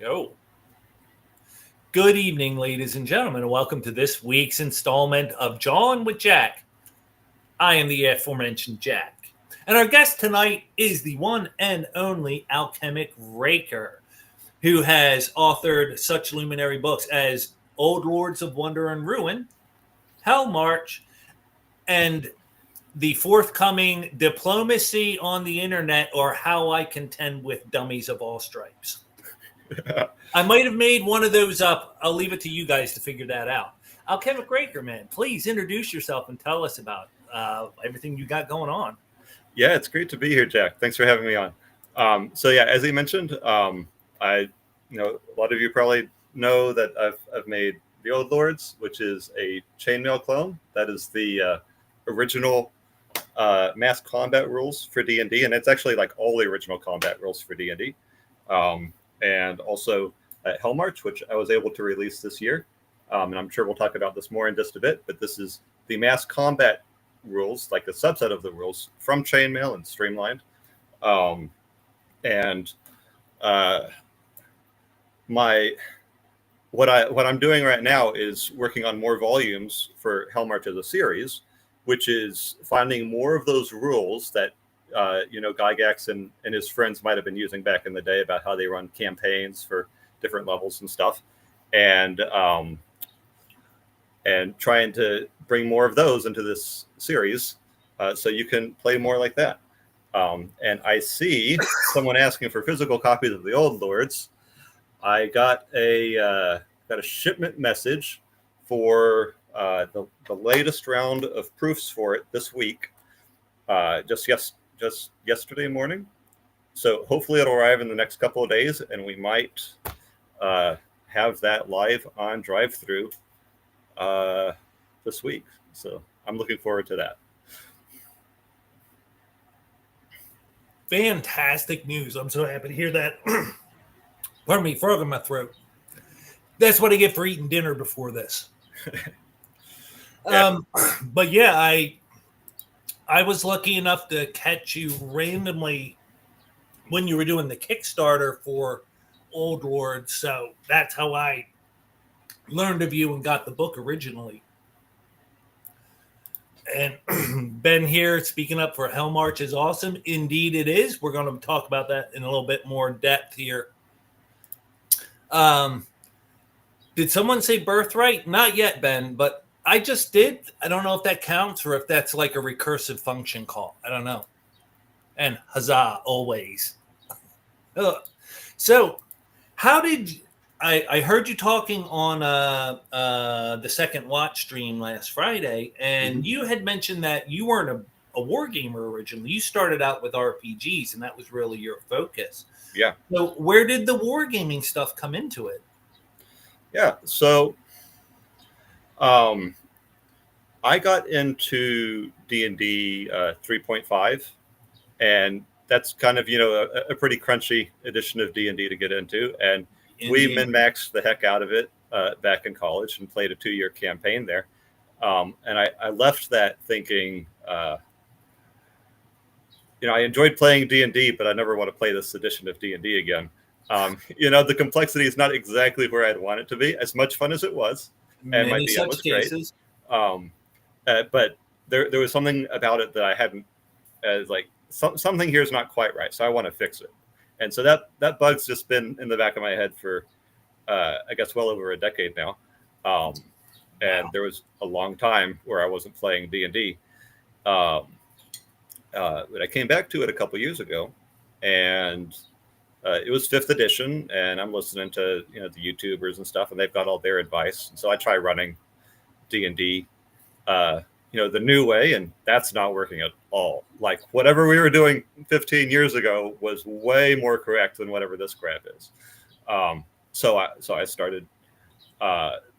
Go. Good evening, ladies and gentlemen, and welcome to this week's installment of Jawin with Jack. I am the aforementioned Jack, and our guest tonight is the one and only AlchemicRaker, who has authored such luminary books as Old Lords of Wonder and Ruin, Hellmarch, and the forthcoming Diplomacy on the Internet, or How I Contend with Dummies of All Stripes. I might have made one of those up. I'll leave it to you guys to figure that out. AlchemicRaker, man, please introduce yourself and tell us about everything you got going on. Yeah, it's great to be here, Jack. Thanks for having me on. As he mentioned, a lot of you probably know that I've made the Old Lords, which is a Chainmail clone. That is the original mass combat rules for D&D, and it's actually like all the original combat rules for D&D. And also Hellmarch, which I was able to release this year. And I'm sure we'll talk about this more in just a bit, but this is the mass combat rules, like a subset of the rules from Chainmail and streamlined. What I'm doing right now is working on more volumes for Hellmarch as a series, which is finding more of those rules that Gygax and his friends might have been using back in the day about how they run campaigns for different levels and stuff, and trying to bring more of those into this series so you can play more like that. And I see someone asking for physical copies of the Old Lords. I got a shipment message for the latest round of proofs for it this week, just yesterday morning. So hopefully it'll arrive in the next couple of days, and we might have that live on drive-through this week. So I'm looking forward to that. Fantastic news. I'm so happy to hear that. Pardon me, frog in my throat. That's what I get for eating dinner before this. Yeah. But yeah, I was lucky enough to catch you randomly when you were doing the Kickstarter for Old Lords. So that's how I learned of you and got the book originally. And Ben here speaking up for Hellmarch is awesome. Indeed it is. We're going to talk about that in a little bit more depth here. Did someone say Birthright? Not yet, Ben, but I just did. I don't know if that counts or if that's like a recursive function call. I don't know. And huzzah, always. So, how did I heard you talking on the Second Watch stream last Friday, and you had mentioned that you weren't a war gamer originally. You started out with RPGs, and that was really your focus. Yeah. So, where did the wargaming stuff come into it? Yeah. So, I got into D&D 3.5, and that's kind of, a pretty crunchy edition of D&D to get into. And we min-maxed the heck out of it back in college and played a 2-year campaign there. And I left that thinking, I enjoyed playing D&D, but I never want to play this edition of D&D again. The complexity is not exactly where I'd want it to be, as much fun as it was. And my DM was cases. Great. But there was something about it that I hadn't, something here is not quite right, so I want to fix it. And so that bug's just been in the back of my head for, I guess, well over a decade now. And there was a long time where I wasn't playing D&D. But I came back to it a couple years ago, and it was 5th edition, and I'm listening to the YouTubers and stuff, and they've got all their advice. And so I try running D&D, the new way, and that's not working at all. Like whatever we were doing 15 years ago was way more correct than whatever this crap is. So I started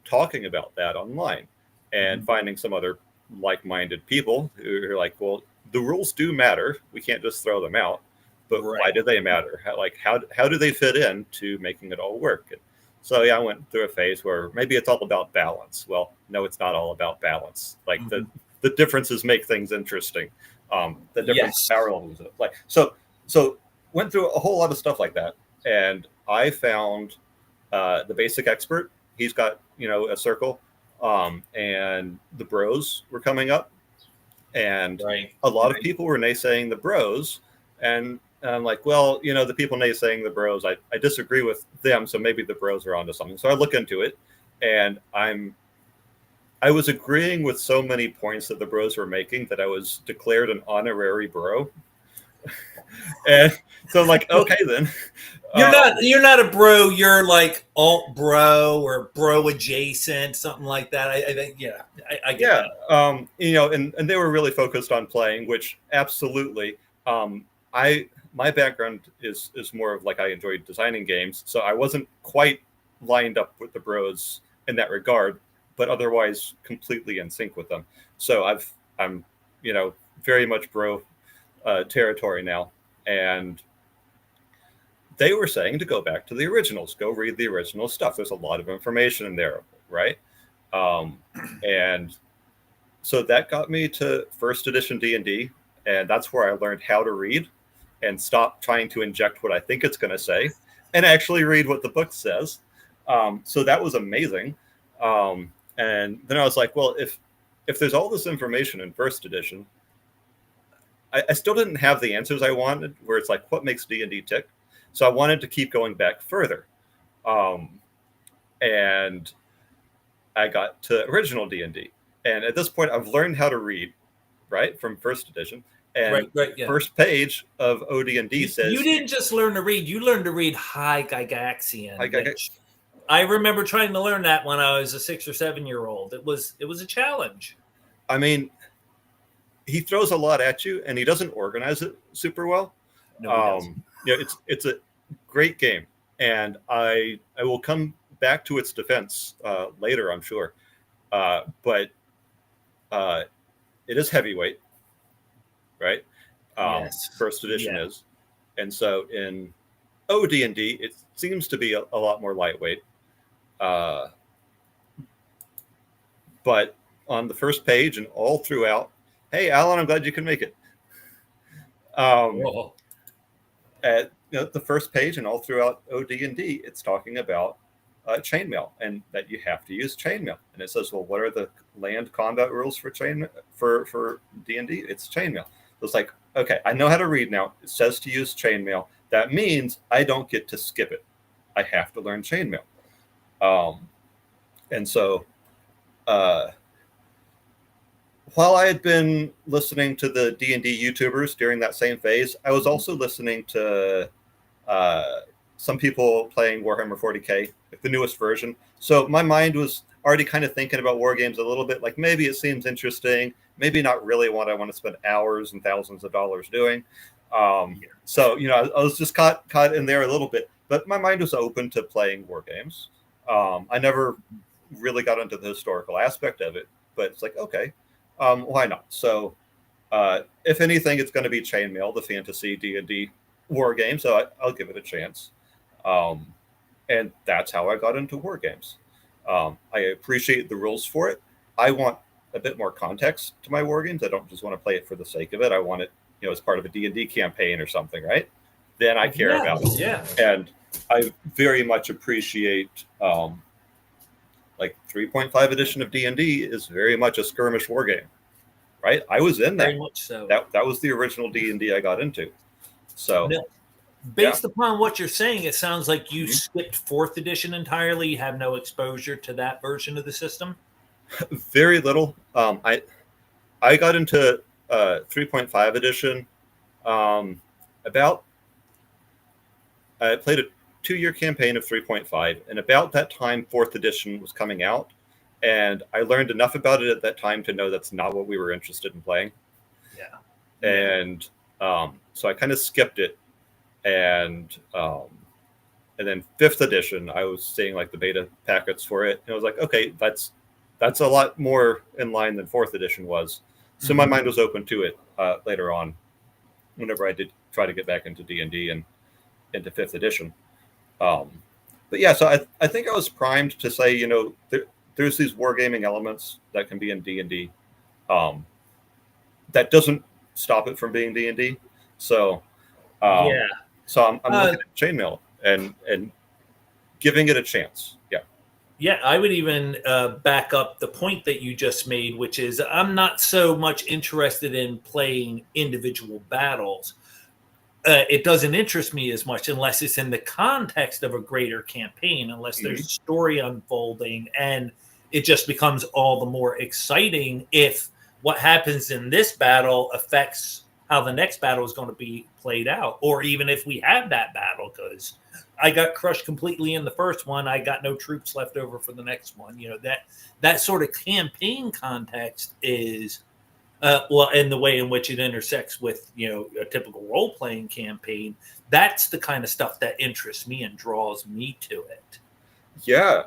talking about that online and finding some other like-minded people who are like, well, the rules do matter. We can't just throw them out. But why do they matter? How do they fit in to making it all work? And so I went through a phase where maybe it's all about balance. Well, no, it's not all about balance. Like the differences make things interesting. The different power levels. So went through a whole lot of stuff like that, and I found the basic expert. He's got a circle, and the bros were coming up, and Right. a lot of people were naysaying the bros, and I'm like, well, the people naysaying the bros, I disagree with them, so maybe the bros are onto something. So I look into it, and I was agreeing with so many points that the bros were making that I was declared an honorary bro. And so I'm like, okay, then. You're not a bro. You're like alt bro or bro adjacent, something like that. I think I get Yeah, that. and they were really focused on playing, which absolutely. I My background is more of like I enjoyed designing games, so I wasn't quite lined up with the bros in that regard, but otherwise completely in sync with them. So I'm very much bro territory now, and they were saying to go back to the originals, go read the original stuff. There's a lot of information in there, right? And so that got me to first edition D&D, and that's where I learned how to read and stop trying to inject what I think it's going to say and actually read what the book says. So that was amazing. And then I was like, well, if there's all this information in first edition, I still didn't have the answers I wanted, where it's like, what makes D&D tick? So I wanted to keep going back further. And I got to original D&D. And at this point, I've learned how to read, right, from first edition. And Right, yeah. first page of OD&D says... You didn't just learn to read. You learned to read High Gygaxian, which I remember trying to learn that when I was a 6 or 7 year old. It was a challenge. I mean, he throws a lot at you, and he doesn't organize it super well. No, he doesn't. It's a great game, and I will come back to its defense later, I'm sure. But it is heavyweight, right? Yes. First edition is, and so in OD&D, it seems to be a lot more lightweight. But on the first page and all throughout, hey, Alan, I'm glad you can make it. At the first page and all throughout OD&D, it's talking about chainmail and that you have to use chainmail. And it says, well, what are the land combat rules for for D&D? It's chainmail. So it's like, okay, I know how to read now. It says to use chainmail. That means I don't get to skip it. I have to learn chainmail. And so while I had been listening to the D&D YouTubers during that same phase, I was also listening to some people playing Warhammer 40K, like the newest version. So my mind was already kind of thinking about war games a little bit, like maybe it seems interesting, maybe not really what I want to spend hours and thousands of dollars doing. So, I was just caught in there a little bit, but my mind was open to playing war games. I never really got into the historical aspect of it, but it's like, okay, why not? So if anything, it's going to be Chainmail, the fantasy D&D war game, so I'll give it a chance. And that's how I got into war games. I appreciate the rules for it. I want a bit more context to my war games. I don't just want to play it for the sake of it. I want it, as part of a D&D campaign or something, right? Then I care about it. Yeah. And I very much appreciate like 3.5 edition of D&D is very much a skirmish war game, right? I was in that. Very much so. That was the original D&D I got into. So based upon what you're saying, it sounds like you skipped 4th edition entirely. You have no exposure to that version of the system. Very little. I got into 3.5 edition I played a 2-year campaign of 3.5, and about that time 4th edition was coming out, and I learned enough about it at that time to know that's not what we were interested in playing. And so I kind of skipped it, and then 5th edition I was seeing like the beta packets for it, and I was like, okay, that's a lot more in line than 4th edition was. So my mind was open to it later on, whenever I did try to get back into D&D and into 5th edition. But yeah, so I think I was primed to say, there's these wargaming elements that can be in D&D. That doesn't stop it from being D&D. So so I'm looking at Chainmail and giving it a chance. Yeah. Yeah, I would even back up the point that you just made, which is I'm not so much interested in playing individual battles. It doesn't interest me as much unless it's in the context of a greater campaign, unless there's a story unfolding, and it just becomes all the more exciting if what happens in this battle affects how the next battle is going to be played out, or even if we have that battle, because I got crushed completely in the first one, I got no troops left over for the next one. That sort of campaign context is well, and the way in which it intersects with a typical role playing campaign, that's the kind of stuff that interests me and draws me to it. Yeah,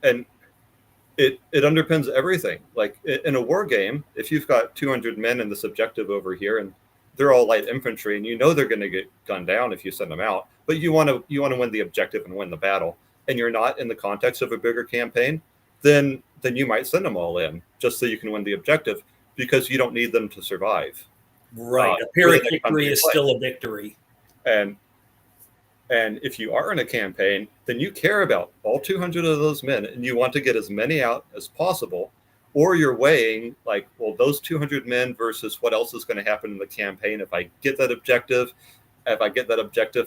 and it underpins everything. Like in a war game, if you've got 200 men in this objective over here, and they're all light infantry, and they're going to get gunned down if you send them out, but you want to win the objective and win the battle, and you're not in the context of a bigger campaign, then you might send them all in just so you can win the objective, because you don't need them to survive. Right. A Pyrrhic victory is still a victory. And if you are in a campaign, then you care about all 200 of those men, and you want to get as many out as possible, or you're weighing like, well, those 200 men versus what else is going to happen in the campaign. If I get that objective,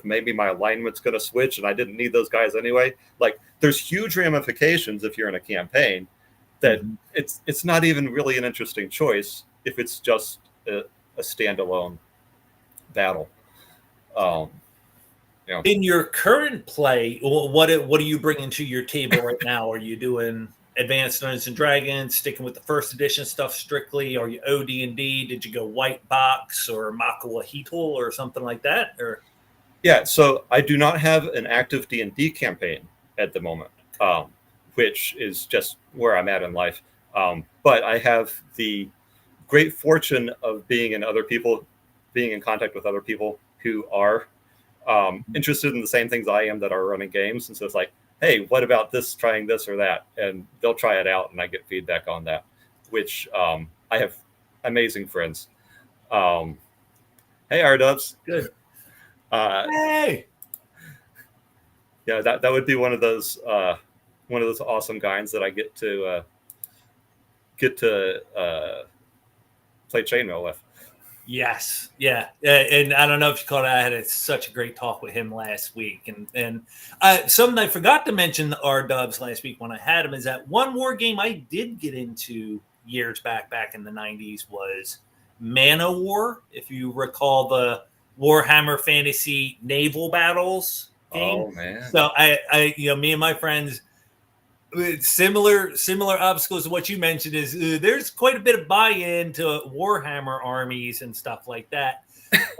maybe my alignment's going to switch and I didn't need those guys anyway. Like, there's huge ramifications if you're in a campaign that it's not even really an interesting choice if it's just a standalone battle. In your current play, what are you bringing to your table right now? Are you doing Advanced Dungeons and Dragons, sticking with the first edition stuff strictly? Are you OD&D? Did you go white box or Makawahito or something like that? Or yeah, so I do not have an active D&D campaign at the moment, which is just where I'm at in life. But I have the great fortune of being in contact with other people who are interested in the same things I am, that are running games. And so it's like, hey, what about trying this or that? And they'll try it out, and I get feedback on that, which I have amazing friends. Hey, R-Dubs. Good. Hey. Yeah, that would be one of those awesome guys that I get to play Chainmail with. Yes, yeah, and I don't know if you caught it. I had such a great talk with him last week, and something I forgot to mention R-Dubs last week when I had him is that one war game I did get into years back in the 90s was Mana War. If you recall the Warhammer Fantasy Naval Battles game. Oh man! So I me and my friends. Similar obstacles to what you mentioned is there's quite a bit of buy-in to Warhammer armies and stuff like that.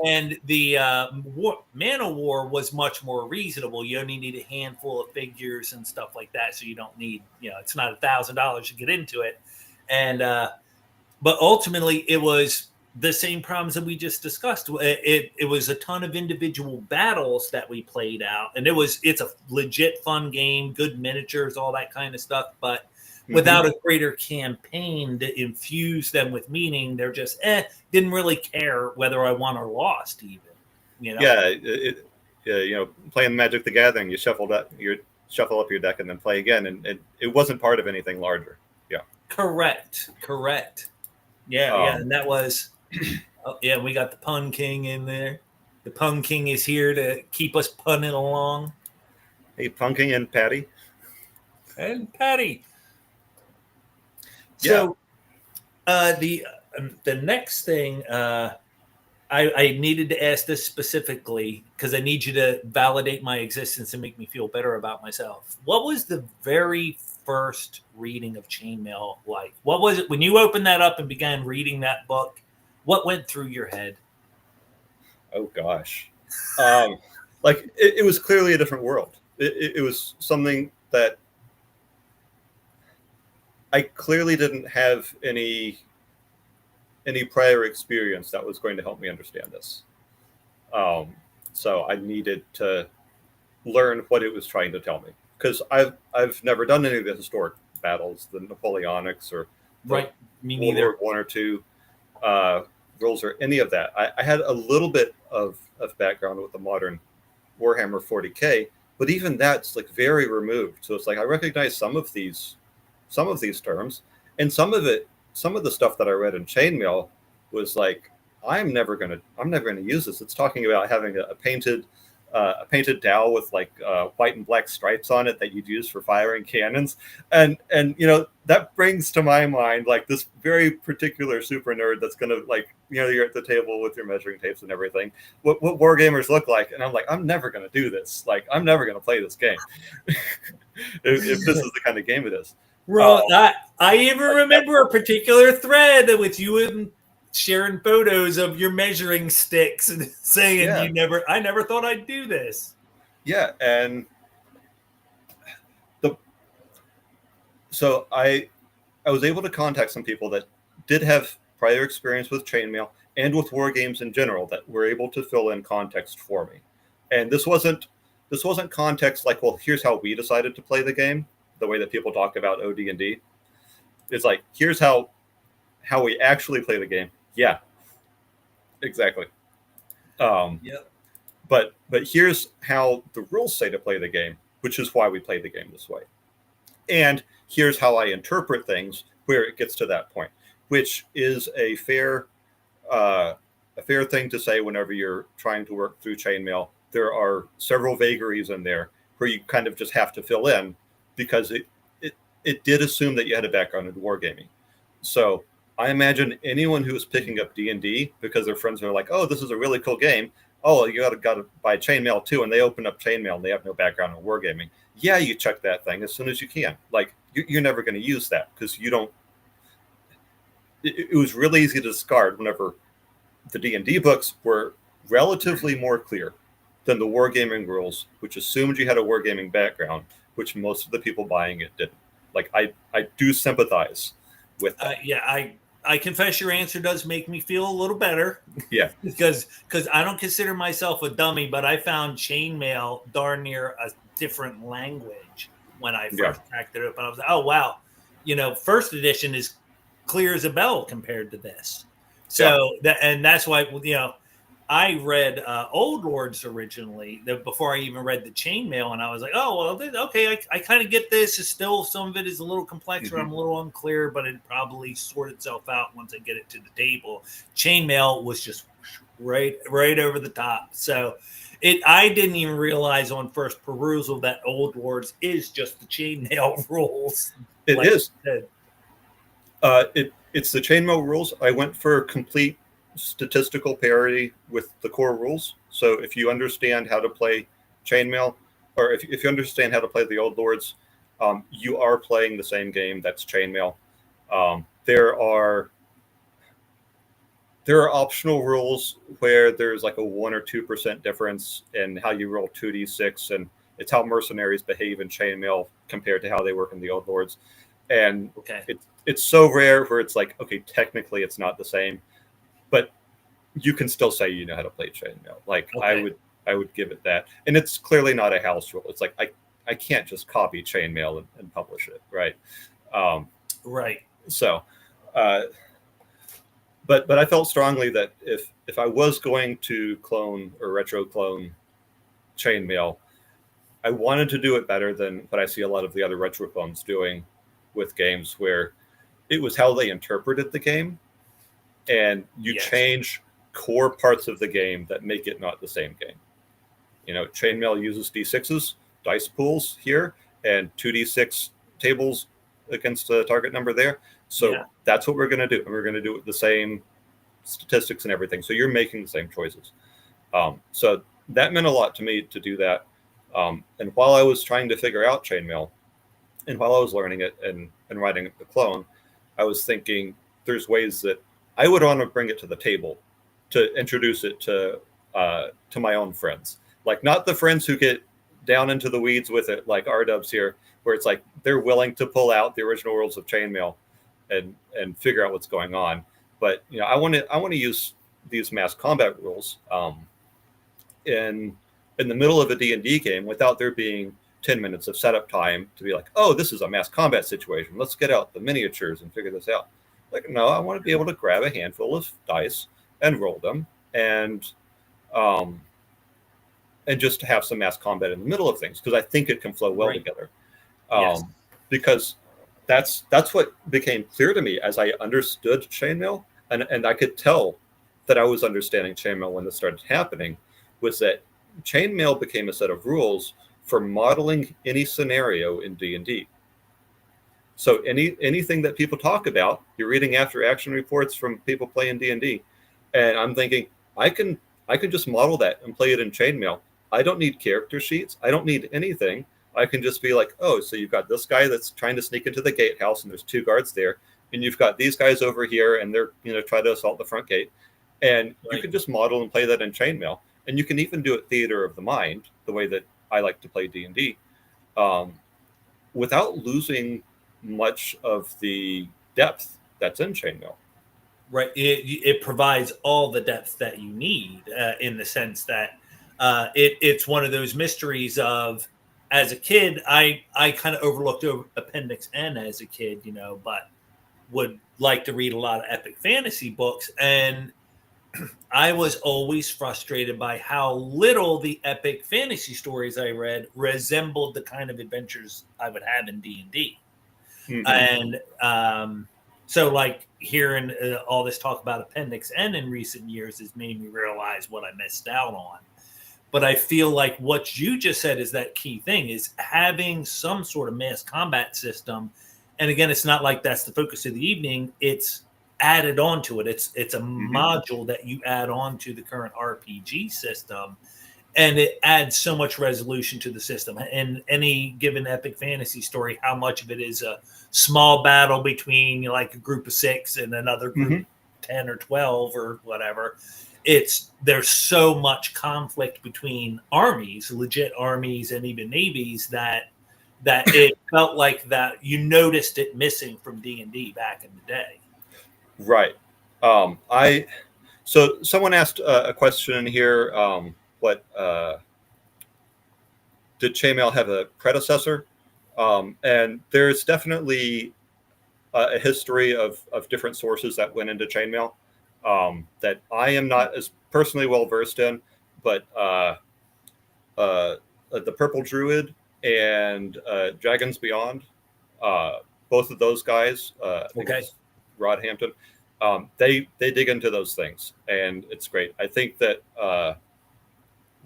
And the Mana War was much more reasonable. You only need a handful of figures and stuff like that, so you don't need, it's not $1,000 to get into it. And but ultimately, it was the same problems that we just discussed. It was a ton of individual battles that we played out, and it's a legit fun game, good miniatures, all that kind of stuff. But without a greater campaign to infuse them with meaning, they're just didn't really care whether I won or lost, even. Yeah, playing Magic the Gathering, you shuffle up your deck and then play again, and it wasn't part of anything larger. Yeah, correct. Yeah, and that was. We got the Pun King in there. The Pun King is here to keep us punning along. Hey, Pun King and Patty. And Patty. So, the next thing I needed to ask this specifically because I need you to validate my existence and make me feel better about myself. What was the very first reading of Chainmail like? What was it when you opened that up and began reading that book? What went through your head? Oh gosh, it was clearly a different world. It was something that I clearly didn't have any prior experience that was going to help me understand this. So I needed to learn what it was trying to tell me, because I've never done any of the historic battles, the Napoleonics or right. Me neither. World War I or II rules or any of that. I had a little bit of background with the modern Warhammer 40K, but even that's like very removed. So it's like I recognize some of these terms, and some of the stuff that I read in Chainmail was like, I'm never gonna use this. It's talking about having a painted dowel with like white and black stripes on it that you'd use for firing cannons, and that brings to my mind like this very particular super nerd that's gonna like you're at the table with your measuring tapes and everything. What war gamers look like, and I'm like, I'm never gonna do this. Like I'm never gonna play this game if this is the kind of game it is. Well, I even remember a particular thread with you and sharing photos of your measuring sticks and saying I never thought I'd do this. Yeah, and so I was able to contact some people that did have prior experience with Chainmail and with war games in general that were able to fill in context for me. And this wasn't context like, well, here's how we decided to play the game, the way that people talk about OD&D. It's like, here's how we actually play the game. Yeah, exactly. Yep. But here's how the rules say to play the game, which is why we play the game this way. And here's how I interpret things where it gets to that point, which is a fair thing to say whenever you're trying to work through Chainmail. There are several vagaries in there where you kind of just have to fill in because it did assume that you had a background in wargaming. So I imagine anyone who is picking up D&D because their friends are like, oh, this is a really cool game. Oh, you got to buy Chainmail too. And they open up Chainmail and they have no background in wargaming. Yeah, you check that thing as soon as you can. Like, you're never going to use that because you don't. It was really easy to discard whenever the D&D books were relatively more clear than the wargaming rules, which assumed you had a wargaming background, which most of the people buying it didn't. Like, I do sympathize with that. I confess your answer does make me feel a little better. Yeah. because I don't consider myself a dummy, but I found Chainmail darn near a different language when I first cracked it up. And I was like, oh, wow. First edition is clear as a bell compared to this. So that's why, I read Old Lords originally before I even read the Chainmail, and I was like, oh, well, okay, I kind of get this. It's still, some of it is a little complex or I'm a little unclear, but it probably sort itself out once I get it to the table. Chainmail was just right over the top. So I didn't even realize on first perusal that Old Lords is just the Chainmail rules. It is. It's the Chainmail rules. I went for complete statistical parity with the core rules. So if you understand how to play Chainmail, or if you understand how to play the Old Lords, you are playing the same game that's Chainmail. There are optional rules where there's like a 1 or 2% difference in how you roll 2d6, and it's how mercenaries behave in Chainmail compared to how they work in the Old Lords. And it's so rare where it's like, okay, technically it's not the same, but you can still say you know how to play Chainmail. Like I would give it that. And it's clearly not a house rule. It's like I can't just copy Chainmail and publish it, right? Right. So, but I felt strongly that if I was going to clone or retro clone Chainmail, I wanted to do it better than what I see a lot of the other retro clones doing with games, where it was how they interpreted the game, and you change core parts of the game that make it not the same game. Chainmail uses D6s, dice pools here, and 2d6 tables against the target number there. So that's what we're going to do. And we're going to do it the same statistics and everything. So you're making the same choices. So that meant a lot to me to do that. And while I was trying to figure out Chainmail, and while I was learning it and writing the clone, I was thinking there's ways that I would want to bring it to the table to introduce it to my own friends. Like, not the friends who get down into the weeds with it, like R-dubs here, where it's like they're willing to pull out the original rules of Chainmail and figure out what's going on. But I want to use these mass combat rules in the middle of a D&D game without there being 10 minutes of setup time to be like, oh, this is a mass combat situation. Let's get out the miniatures and figure this out. Like, no, I want to be able to grab a handful of dice and roll them and and just to have some mass combat in the middle of things, because I think it can flow well together. Yes. Because that's what became clear to me as I understood Chainmail, and I could tell that I was understanding Chainmail when this started happening, was that Chainmail became a set of rules for modeling any scenario in D&D. So anything that people talk about, you're reading after action reports from people playing D&D, and I'm thinking I can just model that and play it in Chainmail. I don't need character sheets. I don't need anything. I can just be like, oh, so you've got this guy that's trying to sneak into the gatehouse, and there's 2 guards there, and you've got these guys over here, and they're try to assault the front gate, and you can just model and play that in Chainmail, and you can even do it theater of the mind, the way that I like to play D&D, without losing much of the depth that's in Chainmail. Right. It provides all the depth that you need in the sense that it's one of those mysteries of, as a kid, I kind of overlooked Appendix N as a kid, but would like to read a lot of epic fantasy books. And I was always frustrated by how little the epic fantasy stories I read resembled the kind of adventures I would have in D&D. Mm-hmm. And so like hearing all this talk about Appendix N in recent years has made me realize what I missed out on. But I feel like what you just said is that key thing, is having some sort of mass combat system. And again, it's not like that's the focus of the evening. It's added on to it. It's a module that you add on to the current RPG system. And it adds so much resolution to the system. In any given epic fantasy story, how much of it is a small battle between like a group of 6 and another group 10 or 12 or whatever. There's so much conflict between armies, legit armies, and even navies that it felt like that you noticed it missing from D&D back in the day. Right. So someone asked a question here. What did Chainmail have a predecessor? And there's definitely a history of different sources that went into Chainmail that I am not as personally well versed in, but the Purple Druid and Dragons Beyond, both of those guys, Rod Hampton, they dig into those things, and it's great. I think that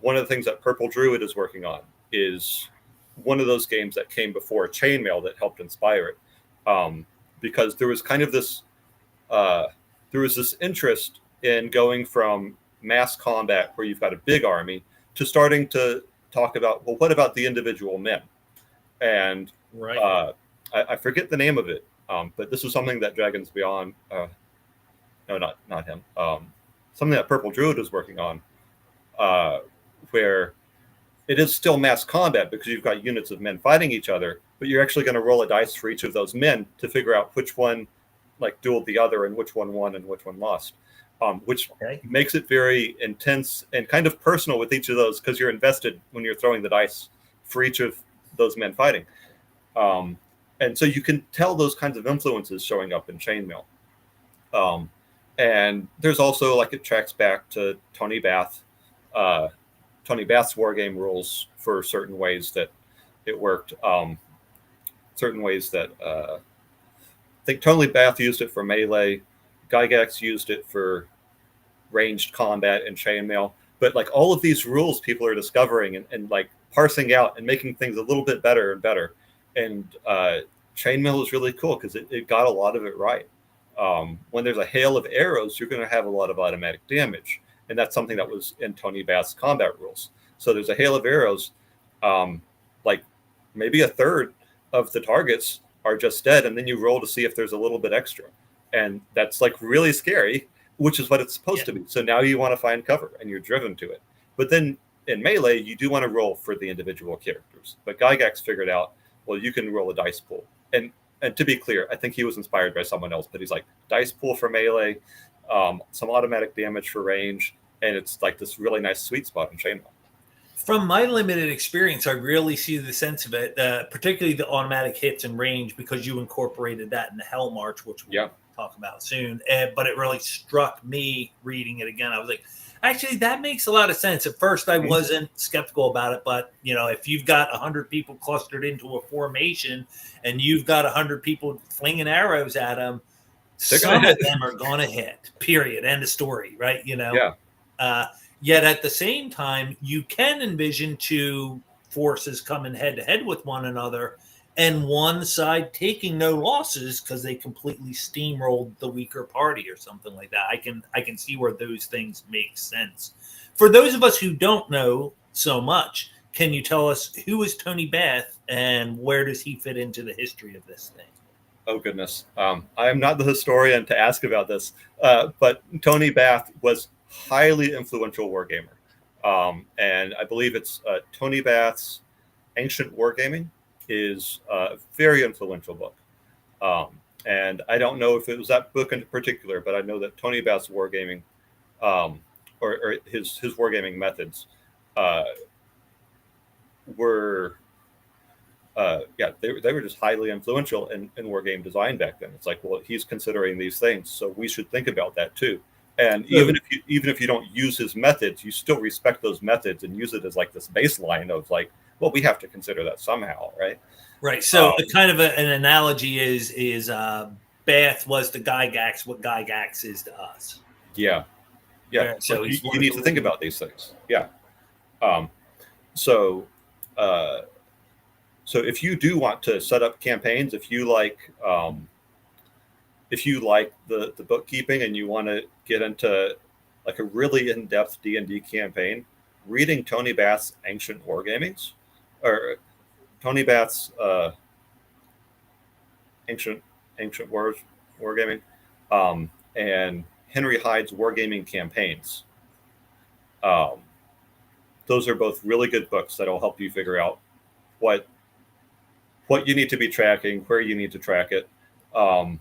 one of the things that Purple Druid is working on is one of those games that came before Chainmail that helped inspire it, because there was kind of this interest in going from mass combat where you've got a big army to starting to talk about, well, what about the individual men? And I forget the name of it, but this is something that Dragons Beyond, no, not him, something that Purple Druid is working on, where it is still mass combat because you've got units of men fighting each other, but you're actually going to roll a dice for each of those men to figure out which one like dueled the other and which one won and which one lost, which makes it very intense and kind of personal with each of those, because you're invested when you're throwing the dice for each of those men fighting. And so you can tell those kinds of influences showing up in Chainmail. And there's also, like, it tracks back to Tony Bath's wargame rules for certain ways that it worked. Certain ways that I think Tony Bath used it for melee. Gygax used it for ranged combat and Chainmail. But like all of these rules people are discovering and like parsing out and making things a little bit better and better. And Chainmail is really cool because it got a lot of it right. When there's a hail of arrows, you're going to have a lot of automatic damage. And that's something that was in Tony Bath's combat rules. So there's a hail of arrows, like maybe a third of the targets are just dead, and then you roll to see if there's a little bit extra. And that's like really scary, which is what it's supposed to be. So now you want to find cover and you're driven to it. But then in melee, you do want to roll for the individual characters. But Gygax figured out, well, you can roll a dice pool. And to be clear, I think he was inspired by someone else, but he's like, dice pool for melee, some automatic damage for range, and it's like this really nice sweet spot in Chainmail. From my limited experience, I really see the sense of it, particularly the automatic hits and range, because you incorporated that in the Hellmarch, which we'll talk about soon. But it really struck me reading it again. I was like, Actually, that makes a lot of sense. At first, I wasn't skeptical about it, but if you've got 100 people clustered into a formation and you've got 100 people flinging arrows at them, some of them are going to hit. Period. End of story. Right? Yeah. Yet at the same time, you can envision two forces coming head to head with one another, and one side taking no losses because they completely steamrolled the weaker party or something like that. I can see where those things make sense. For those of us who don't know so much, can you tell us who is Tony Bath and where does he fit into the history of this thing? Oh, goodness. I am not the historian to ask about this, but Tony Bath was highly influential wargamer. And I believe it's Tony Bath's Ancient Wargaming is a very influential book. And I don't know if it was that book in particular, but I know that Tony Bath's wargaming or his wargaming methods were they were just highly influential in wargame design back then. It's like, well, he's considering these things, so we should think about that too. And even if you don't use his methods, you still respect those methods and use it as like this baseline of like, well, we have to consider that somehow, right? Right. So kind of an analogy is Bath was to Gygax what Gygax is to us. Yeah. Yeah. So you need to think about these things. Yeah. So if you do want to set up campaigns, if you like the bookkeeping and you want to get into like a really in-depth D&D campaign, reading Tony Bath's Ancient Wargamings or Tony Bath's Ancient Wargaming and Henry Hyde's Wargaming Campaigns. Those are both really good books that'll help you figure out what you need to be tracking, where you need to track it.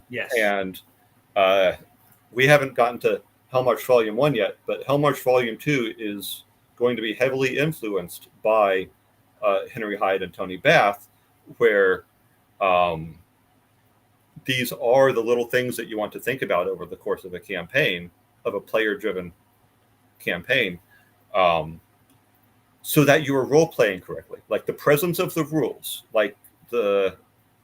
Yes. And we haven't gotten to Hellmarch Volume 1 yet, but Hellmarch Volume 2 is going to be heavily influenced by Henry Hyde and Tony Bath, where these are the little things that you want to think about over the course of a campaign, of a player-driven campaign, so that you are role-playing correctly. Like the presence of the rules, like the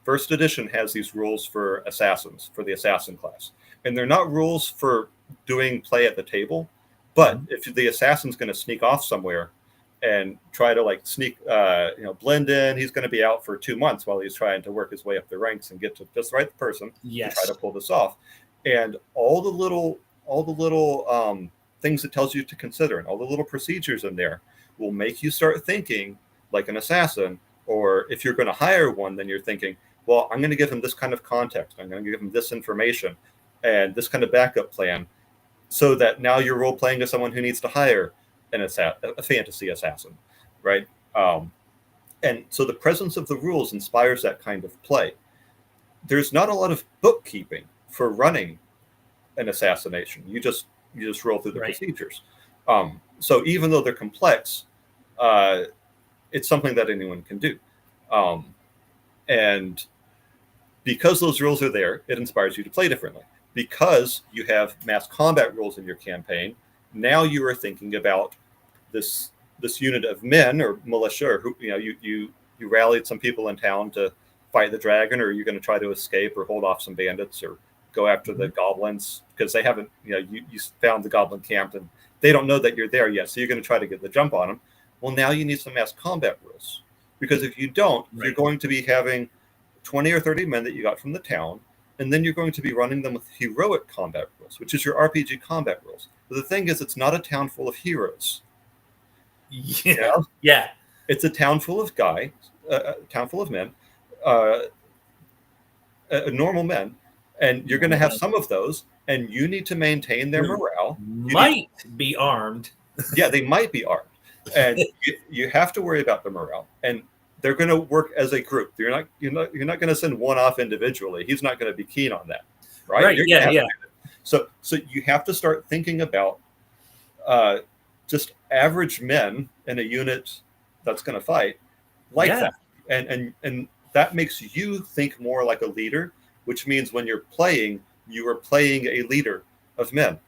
first edition has these rules for assassins, for the assassin class. And they're not rules for doing play at the table, but if the assassin's going to sneak off somewhere and try to like sneak, blend in, he's going to be out for 2 months while he's trying to work his way up the ranks and get to just the right person to try to pull this off. And all the little things it tells you to consider and all the little procedures in there will make you start thinking like an assassin. Or if you're going to hire one, then you're thinking, well, I'm going to give him this kind of context. I'm going to give him this information and this kind of backup plan, so that now you're role playing as someone who needs to hire a fantasy assassin, right? And so the presence of the rules inspires that kind of play. There's not a lot of bookkeeping for running an assassination. You just roll through the procedures. So even though they're complex, it's something that anyone can do. And because those rules are there, it inspires you to play differently. Because you have mass combat rules in your campaign, now you are thinking about this unit of men or militia, or who you rallied some people in town to fight the dragon, or you're going to try to escape or hold off some bandits or go after the goblins because they haven't, you found the goblin camp and they don't know that you're there yet. So you're going to try to get the jump on them. Well, now you need some mass combat rules, because if you don't, you're going to be having 20 or 30 men that you got from the town, and then you're going to be running them with heroic combat rules, which is your RPG combat rules. But the thing is, it's not a town full of heroes. Yeah. It's a town full of guys, a town full of men, normal men, and you're going to have some of those, and you need to maintain their morale. Might be armed. Yeah, they might be armed. And you have to worry about the morale, and they're going to work as a group. You're not going to send one off individually. He's not going to be keen on that, right? Yeah. So you have to start thinking about just average men in a unit that's going to fight like that, and that makes you think more like a leader, which means when you're playing, you are playing a leader of men.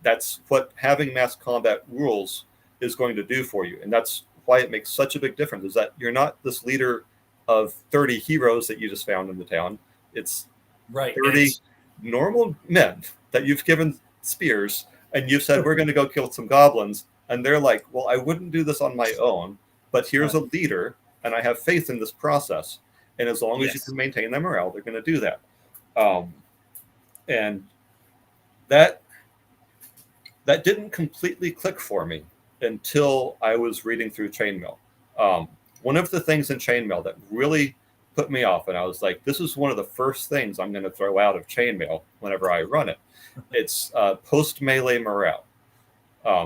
that's what having mass combat rules is going to do for you. And that's why it makes such a big difference, is that you're not this leader of 30 heroes that you just found in the town. It's 30 normal men that you've given spears, and you've said, we're going to go kill some goblins. And they're like, well, I wouldn't do this on my own, but here's a leader, and I have faith in this process. And as long as you can maintain their morale, they're going to do that. And that didn't completely click for me until I was reading through Chainmail. One of the things in Chainmail that really put me off, and I was like, this is one of the first things I'm going to throw out of Chainmail whenever I run it. It's post-melee morale.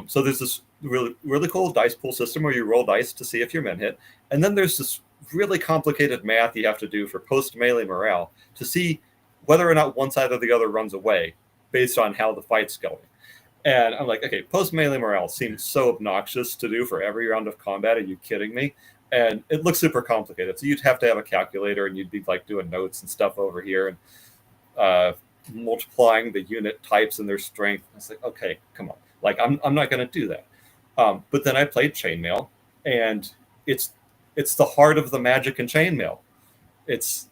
So there's this really, really cool dice pool system where you roll dice to see if your men hit. And then there's this really complicated math you have to do for post-melee morale to see whether or not one side or the other runs away based on how the fight's going. And I'm like, okay, post-melee morale seems so obnoxious to do for every round of combat. Are you kidding me? And it looks super complicated. So you'd have to have a calculator, and you'd be like doing notes and stuff over here and multiplying the unit types and their strength. It's like, okay, come on. Like, I'm not going to do that. But then I played Chainmail, and it's the heart of the magic in Chainmail. It's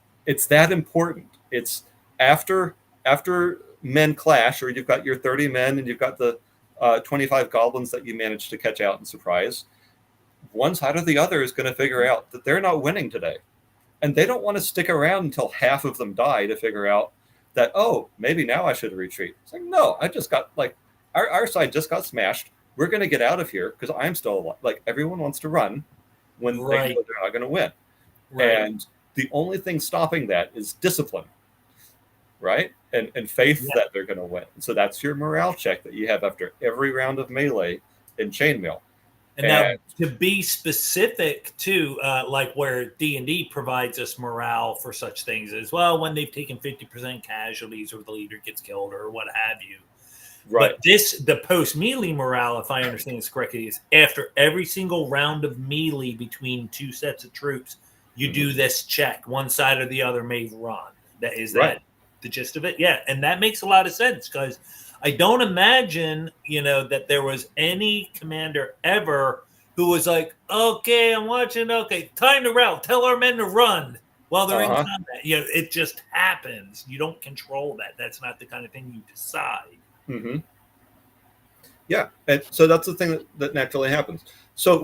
that important. It's after men clash, or you've got your 30 men and you've got the 25 goblins that you managed to catch out and surprise, one side or the other is going to figure out that they're not winning today. And they don't want to stick around until half of them die to figure out that, oh, maybe now I should retreat. It's like, no, I just got, like, our side just got smashed. We're going to get out of here because I'm still alive. Like, everyone wants to run when they know they're not going to win. Right. And the only thing stopping that is discipline, right? And faith that they're going to win. So that's your morale check that you have after every round of melee in Chainmail. And now, to be specific, too, like where D&D provides us morale for such things as well, when they've taken 50% casualties or the leader gets killed or what have you. Right. But the post-melee morale, if I understand this correctly, is after every single round of melee between two sets of troops, you do this check. One side or the other may run. That the gist of it? Yeah, and that makes a lot of sense, because I don't imagine, that there was any commander ever who was like, okay, I'm watching, okay, time to rout, tell our men to run while they're in combat. It just happens. You don't control that. That's not the kind of thing you decide. Mm-hmm. Yeah, and so that's the thing that naturally happens. So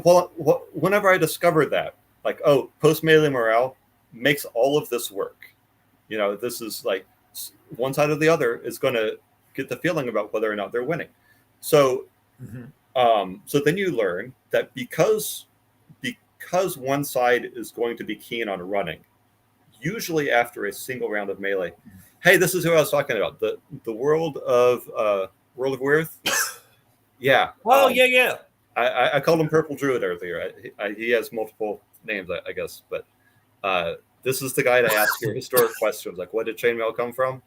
whenever I discovered that, like, oh, post-melee morale makes all of this work. This is like one side or the other is going to get the feeling about whether or not they're winning. So, so then you learn that because one side is going to be keen on running, usually after a single round of melee. Hey, this is who I was talking about. The world of Worth. Yeah. Oh, yeah. I called him Purple Druid earlier. He has multiple names, I guess, but this is the guy to ask your historic questions, like, what did Chainmail come from?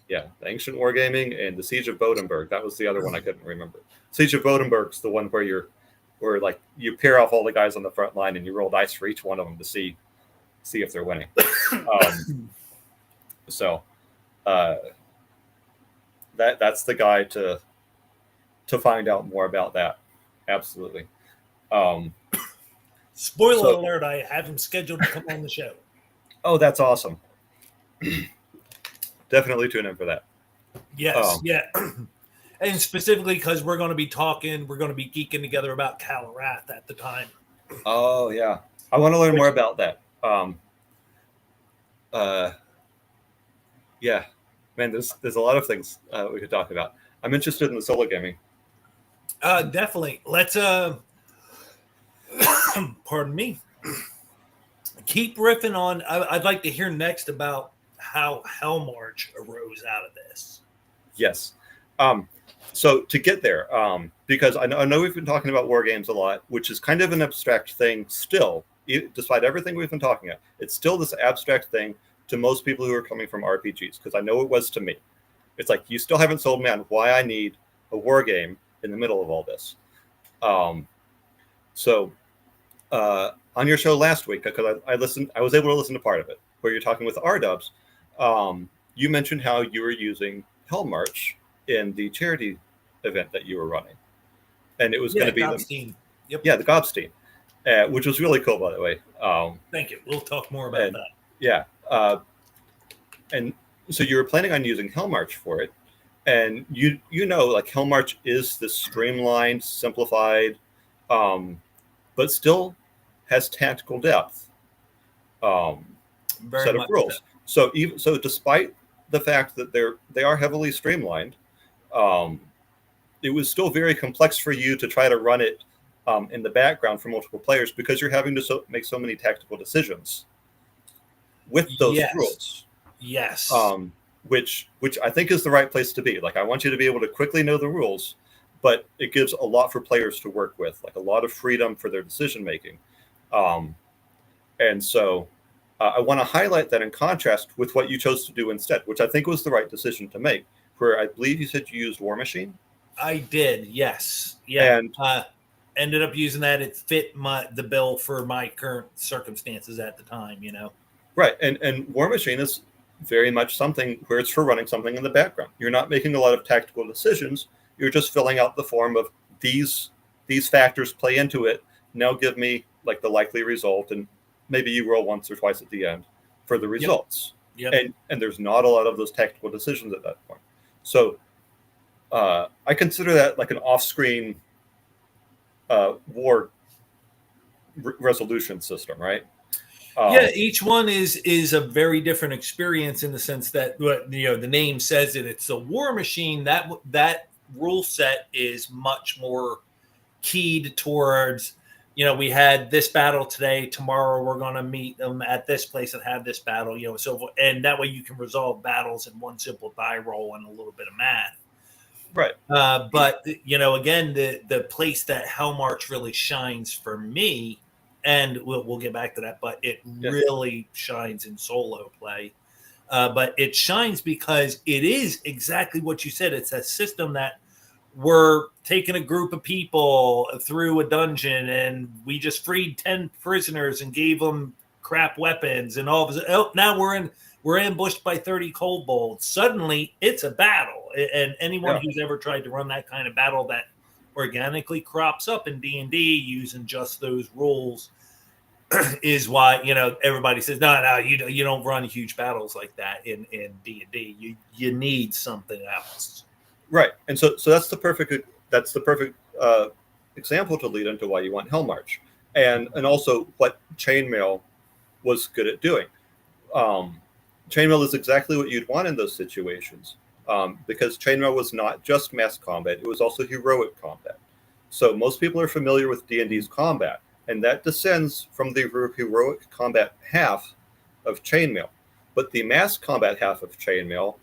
The Ancient Wargaming and the Siege of Bodenberg. That was the other one I couldn't remember. Siege of Bodenberg's the one where you pair off all the guys on the front line and you roll dice for each one of them to see if they're winning. That's the guy to find out more about that. Absolutely. Spoiler alert, I have him scheduled to come on the show. Oh, that's awesome. Definitely tune in for that. Yes, yeah. And specifically because we're going to be geeking together about Calarath at the time. Oh, yeah. I want to learn more about that. Yeah. Man, there's a lot of things we could talk about. I'm interested in the solo gaming. Definitely. Let's pardon me. Keep riffing on. I'd like to hear next about how Hellmarch arose out of this. Yes. So to get there, because I know we've been talking about war games a lot, which is kind of an abstract thing still, despite everything we've been talking about. It's still this abstract thing to most people who are coming from RPGs, because I know it was to me. It's like, you still haven't sold me on why I need a war game in the middle of all this. So on your show last week, because I was able to listen to part of it, where you're talking with R-Dubs, you mentioned how you were using Hellmarch in the charity event that you were running, and it was going to be Gobstein. Yep. Yeah, the Gobstein, which was really cool, by the way. Thank you. We'll talk more about that. Yeah, and so you were planning on using Hellmarch for it, and you know, like Hellmarch is this streamlined, simplified, but still has tactical depth set of rules. So despite the fact that they are heavily streamlined, it was still very complex for you to try to run it in the background for multiple players because you're having to make so many tactical decisions with those rules. Yes. Which I think is the right place to be. Like, I want you to be able to quickly know the rules, but it gives a lot for players to work with, like a lot of freedom for their decision making. And so I want to highlight that in contrast with what you chose to do instead, which I think was the right decision to make, where I believe you said you used War Machine. I did, yes. Yeah. And ended up using that. It fit the bill for my current circumstances at the time, you know. Right. And War Machine is very much something where it's for running something in the background. You're not making a lot of tactical decisions. You're just filling out the form of these factors play into it. Now give me like the likely result, and maybe you roll once or twice at the end for the results. Yep. And there's not a lot of those tactical decisions at that point. So I consider that like an off-screen war resolution system, right? Each one is a very different experience in the sense that, you know, the name says it. It's a War Machine. That rule set is much more keyed towards, you know, we had this battle today. Tomorrow we're going to meet them at this place and have this battle, you know, so, and that way you can resolve battles in one simple die roll and a little bit of math. Right. But, you know, again, the place that Hellmarch really shines for me, and we'll get back to that, but it really shines in solo play. But it shines because it is exactly what you said. It's a system that we're taking a group of people through a dungeon, and we just freed 10 prisoners and gave them crap weapons, and all of a sudden, now we're ambushed by 30 kobolds. Suddenly, it's a battle, and anyone who's ever tried to run that kind of battle that organically crops up in D&D using just those rules is why, you know, everybody says no, you don't run huge battles like that in D&D. You need something else, right? And so that's the perfect example to lead into why you want Hellmarch, and also what Chainmail was good at doing. Chainmail is exactly what you'd want in those situations. Because Chainmail was not just mass combat, it was also heroic combat. So most people are familiar with D&D's combat, and that descends from the heroic combat half of Chainmail. But the mass combat half of Chainmail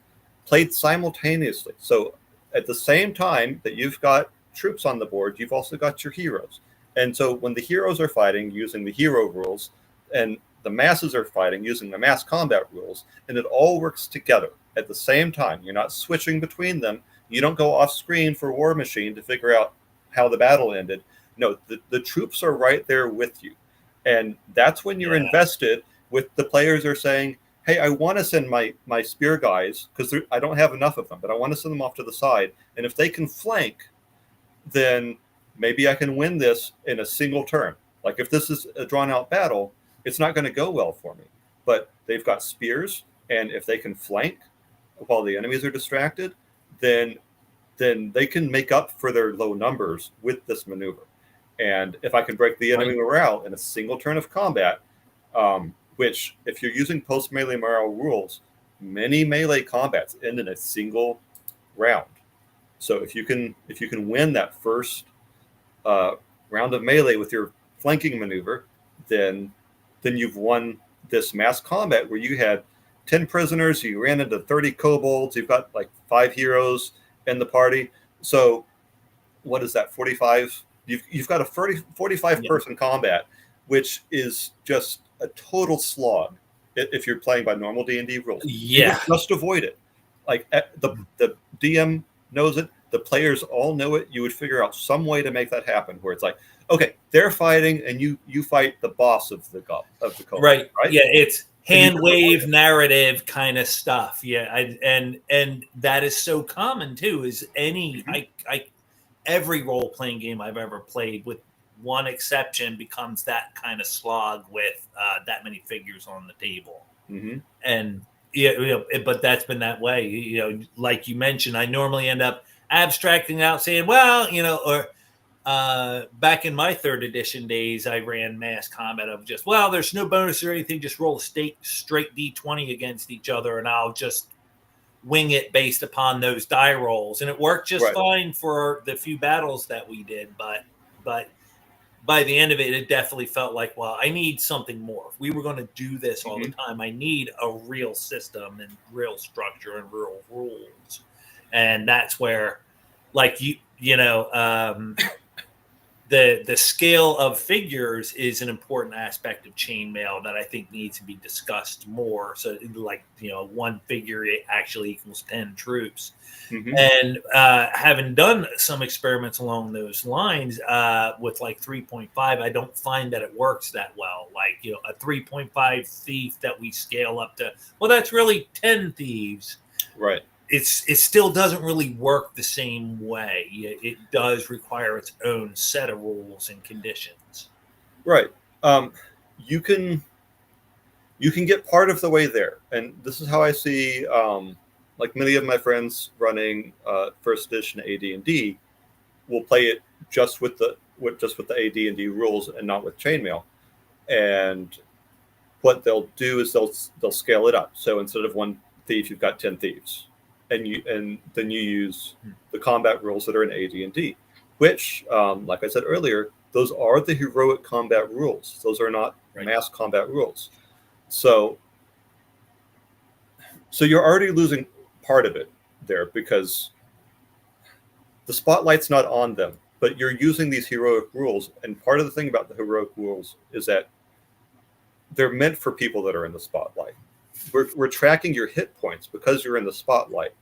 played simultaneously. So at the same time that you've got troops on the board, you've also got your heroes. And so when the heroes are fighting using the hero rules, and the masses are fighting using the mass combat rules, and it all works together at the same time. You're not switching between them. You don't go off screen for War Machine to figure out how the battle ended. No, the troops are right there with you. And that's when you're invested with the players are saying, hey, I want to send my spear guys, because I don't have enough of them, but I want to send them off to the side. And if they can flank, then maybe I can win this in a single turn. Like if this is a drawn out battle, it's not going to go well for me. But they've got spears, and if they can flank while the enemies are distracted, then they can make up for their low numbers with this maneuver. And if I can break the enemy morale in a single turn of combat, which if you're using post-melee morale rules, many melee combats end in a single round. So if you can win that first round of melee with your flanking maneuver, then you've won this mass combat where you had 10 prisoners, you ran into 30 kobolds, you've got like 5 heroes in the party. So what is that, 45? You've got a 45 person combat, which is just a total slog if you're playing by normal D&D rules. Yeah. Just avoid it. Like the DM knows it, the players all know it. You would figure out some way to make that happen where it's like, okay, they're fighting, and you fight the boss of the kobold, right? right? Yeah, it's And you hand wave narrative kind of stuff. Yeah, and that is so common too. Is any I every role playing game I've ever played, with one exception, becomes that kind of slog with that many figures on the table. Mm-hmm. And but that's been that way. Like you mentioned, I normally end up abstracting out, saying, well, or back in my third edition days, I ran mass combat of just, well, there's no bonus or anything, just roll a straight D20 against each other, and I'll just wing it based upon those die rolls, and it worked just fine for the few battles that we did. But by the end of it, it definitely felt like, well, I need something more. If we were going to do this all the time, I need a real system and real structure and real rules. And that's where, like the scale of figures is an important aspect of chainmail that I think needs to be discussed more. So, like, one figure actually equals 10 troops. Mm-hmm. And having done some experiments along those lines with like 3.5, I don't find that it works that well. Like, a 3.5 thief that we scale up to, well, that's really 10 thieves. Right. It still doesn't really work the same way. It does require its own set of rules and conditions. Right. You can get part of the way there, and this is how I see. Like many of my friends running first edition AD&D will play it just with the AD&D rules and not with chainmail. And what they'll do is they'll scale it up. So instead of one thief, you've got 10 thieves. And then you use the combat rules that are in AD&D, which, like I said earlier, those are the heroic combat rules. Those are not mass combat rules. So you're already losing part of it there, because the spotlight's not on them, but you're using these heroic rules. And part of the thing about the heroic rules is that they're meant for people that are in the spotlight. We're tracking your hit points because you're in the spotlight.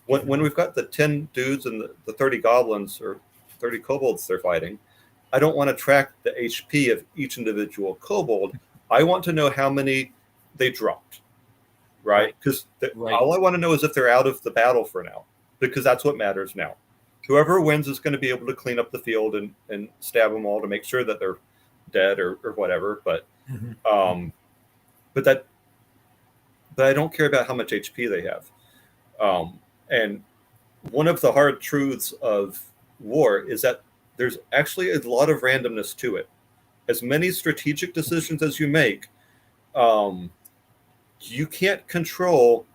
When we've got the 10 dudes and the 30 goblins or 30 kobolds they're fighting, I don't want to track the HP of each individual kobold. I want to know how many they dropped, right? Because all I want to know is if they're out of the battle for now, because that's what matters now. Whoever wins is going to be able to clean up the field and stab them all to make sure that they're dead or whatever. But but I don't care about how much HP they have. And one of the hard truths of war is that there's actually a lot of randomness to it. As many strategic decisions as you make, you can't control.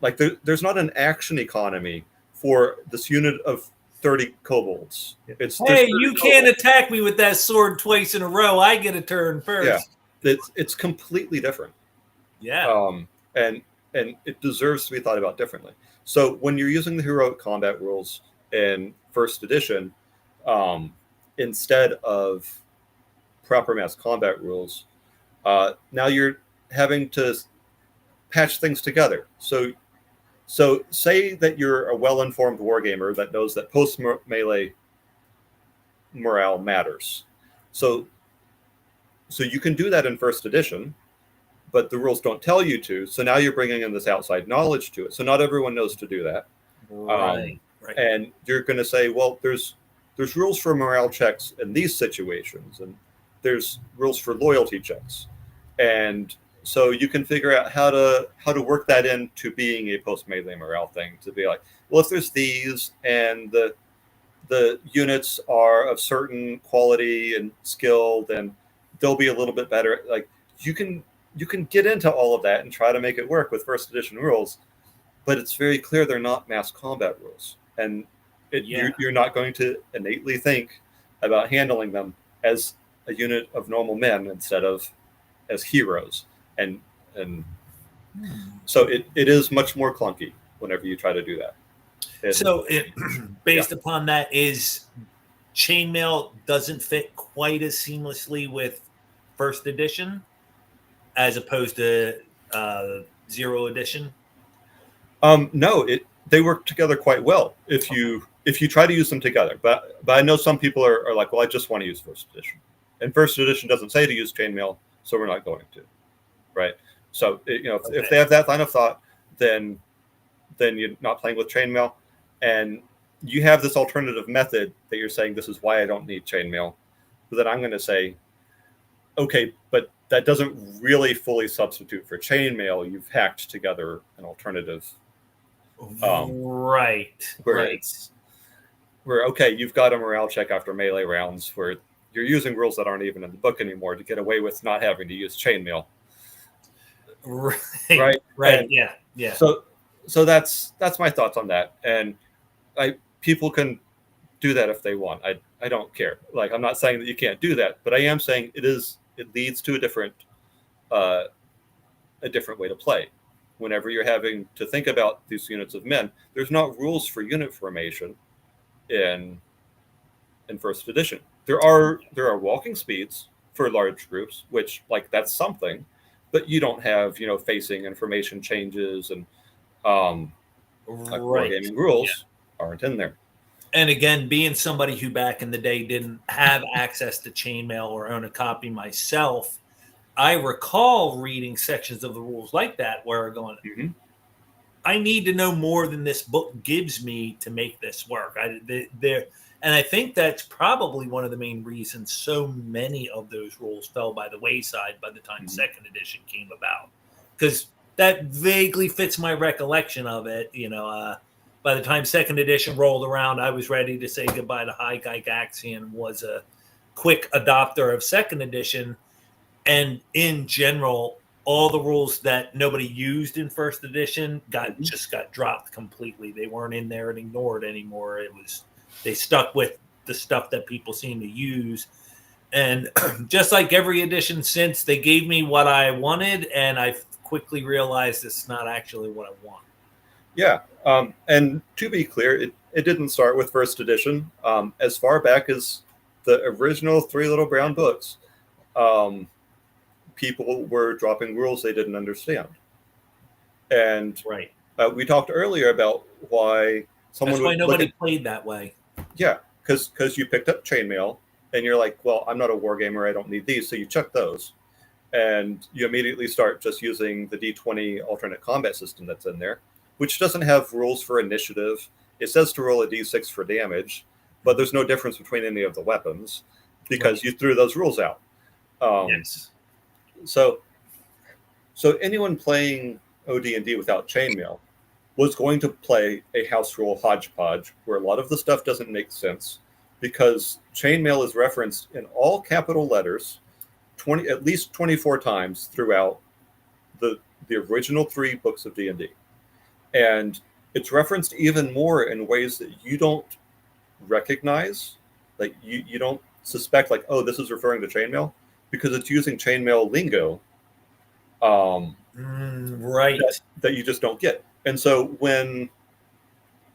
Like, there's not an action economy for this unit of 30 kobolds. Hey, you can't attack me with that sword twice in a row. I get a turn first. Yeah, it's completely different. Yeah. And it deserves to be thought about differently. So when you're using the heroic combat rules in first edition, instead of proper mass combat rules, now you're having to patch things together. So say that you're a well-informed wargamer that knows that post-melee morale matters. So you can do that in first edition, but the rules don't tell you to. So now you're bringing in this outside knowledge to it. So not everyone knows to do that. Right. And you're going to say, well, there's rules for morale checks in these situations, and there's rules for loyalty checks. And so you can figure out how to work that into being a post-melee morale thing, to be like, well, if there's these and the units are of certain quality and skill, then they'll be a little bit better. Like, you can get into all of that and try to make it work with first edition rules, but it's very clear they're not mass combat rules, and you're not going to innately think about handling them as a unit of normal men instead of as heroes, and so it is much more clunky whenever you try to do that. Based upon that, is chainmail doesn't fit quite as seamlessly with first edition as opposed to zero edition? No, they work together quite well. If you if you try to use them together. But I know some people are like, well, I just want to use first edition, and first edition doesn't say to use chainmail, so we're not going to, right? So if they have that line of thought, then you're not playing with chainmail, and you have this alternative method that you're saying this is why I don't need chainmail. But then I'm going to say, okay, but that doesn't really fully substitute for chainmail. You've hacked together an alternative. Right. Where okay, you've got a morale check after melee rounds where you're using rules that aren't even in the book anymore to get away with not having to use chainmail. Right. And yeah. So that's my thoughts on that. And people can do that if they want. I don't care. Like, I'm not saying that you can't do that, but I am saying it leads to a different way to play. Whenever you're having to think about these units of men, there's not rules for unit formation in first edition. There are walking speeds for large groups, which like that's something, but you don't have facing information changes and wargaming rules aren't in there. And again, being somebody who back in the day didn't have access to chainmail or own a copy myself, I recall reading sections of the rules like that where going, I need to know more than this book gives me to make this work. And I think that's probably one of the main reasons so many of those rules fell by the wayside by the time second edition came about. Because that vaguely fits my recollection of it. By the time second edition rolled around, I was ready to say goodbye to High Gygaxian, was a quick adopter of second edition. And in general, all the rules that nobody used in first edition just got dropped completely. They weren't in there and ignored anymore. They stuck with the stuff that people seem to use. And just like every edition since, they gave me what I wanted, and I quickly realized it's not actually what I want. Yeah. And to be clear, it didn't start with first edition. As far back as the original Three Little Brown Books, people were dropping rules they didn't understand. And we talked earlier about why someone That's why nobody played that way. Yeah, because you picked up chainmail and you're like, well, I'm not a wargamer, I don't need these, so you chuck those. And you immediately start just using the D20 alternate combat system that's in there, which doesn't have rules for initiative. It says to roll a D6 for damage, but there's no difference between any of the weapons because you threw those rules out. Yes. So anyone playing OD&D without chainmail was going to play a house rule hodgepodge where a lot of the stuff doesn't make sense because chainmail is referenced in all capital letters at least 24 times throughout the original 3 books of D&D. And it's referenced even more in ways that you don't recognize. Like you don't suspect like, oh, this is referring to chainmail because it's using chainmail lingo. That you just don't get. And so when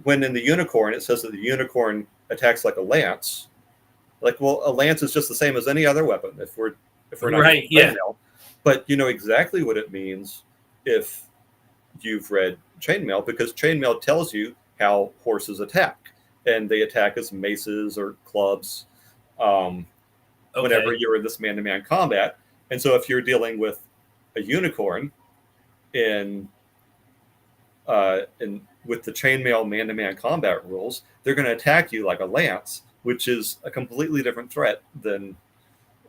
in the unicorn, it says that the unicorn attacks like a lance, like, well, a lance is just the same as any other weapon if we're not chainmail. But you know exactly what it means if you've read chainmail because chainmail tells you how horses attack, and they attack as maces or clubs whenever you're in this man-to-man combat. And so if you're dealing with a unicorn with the chainmail man-to-man combat rules, they're going to attack you like a lance, which is a completely different threat than,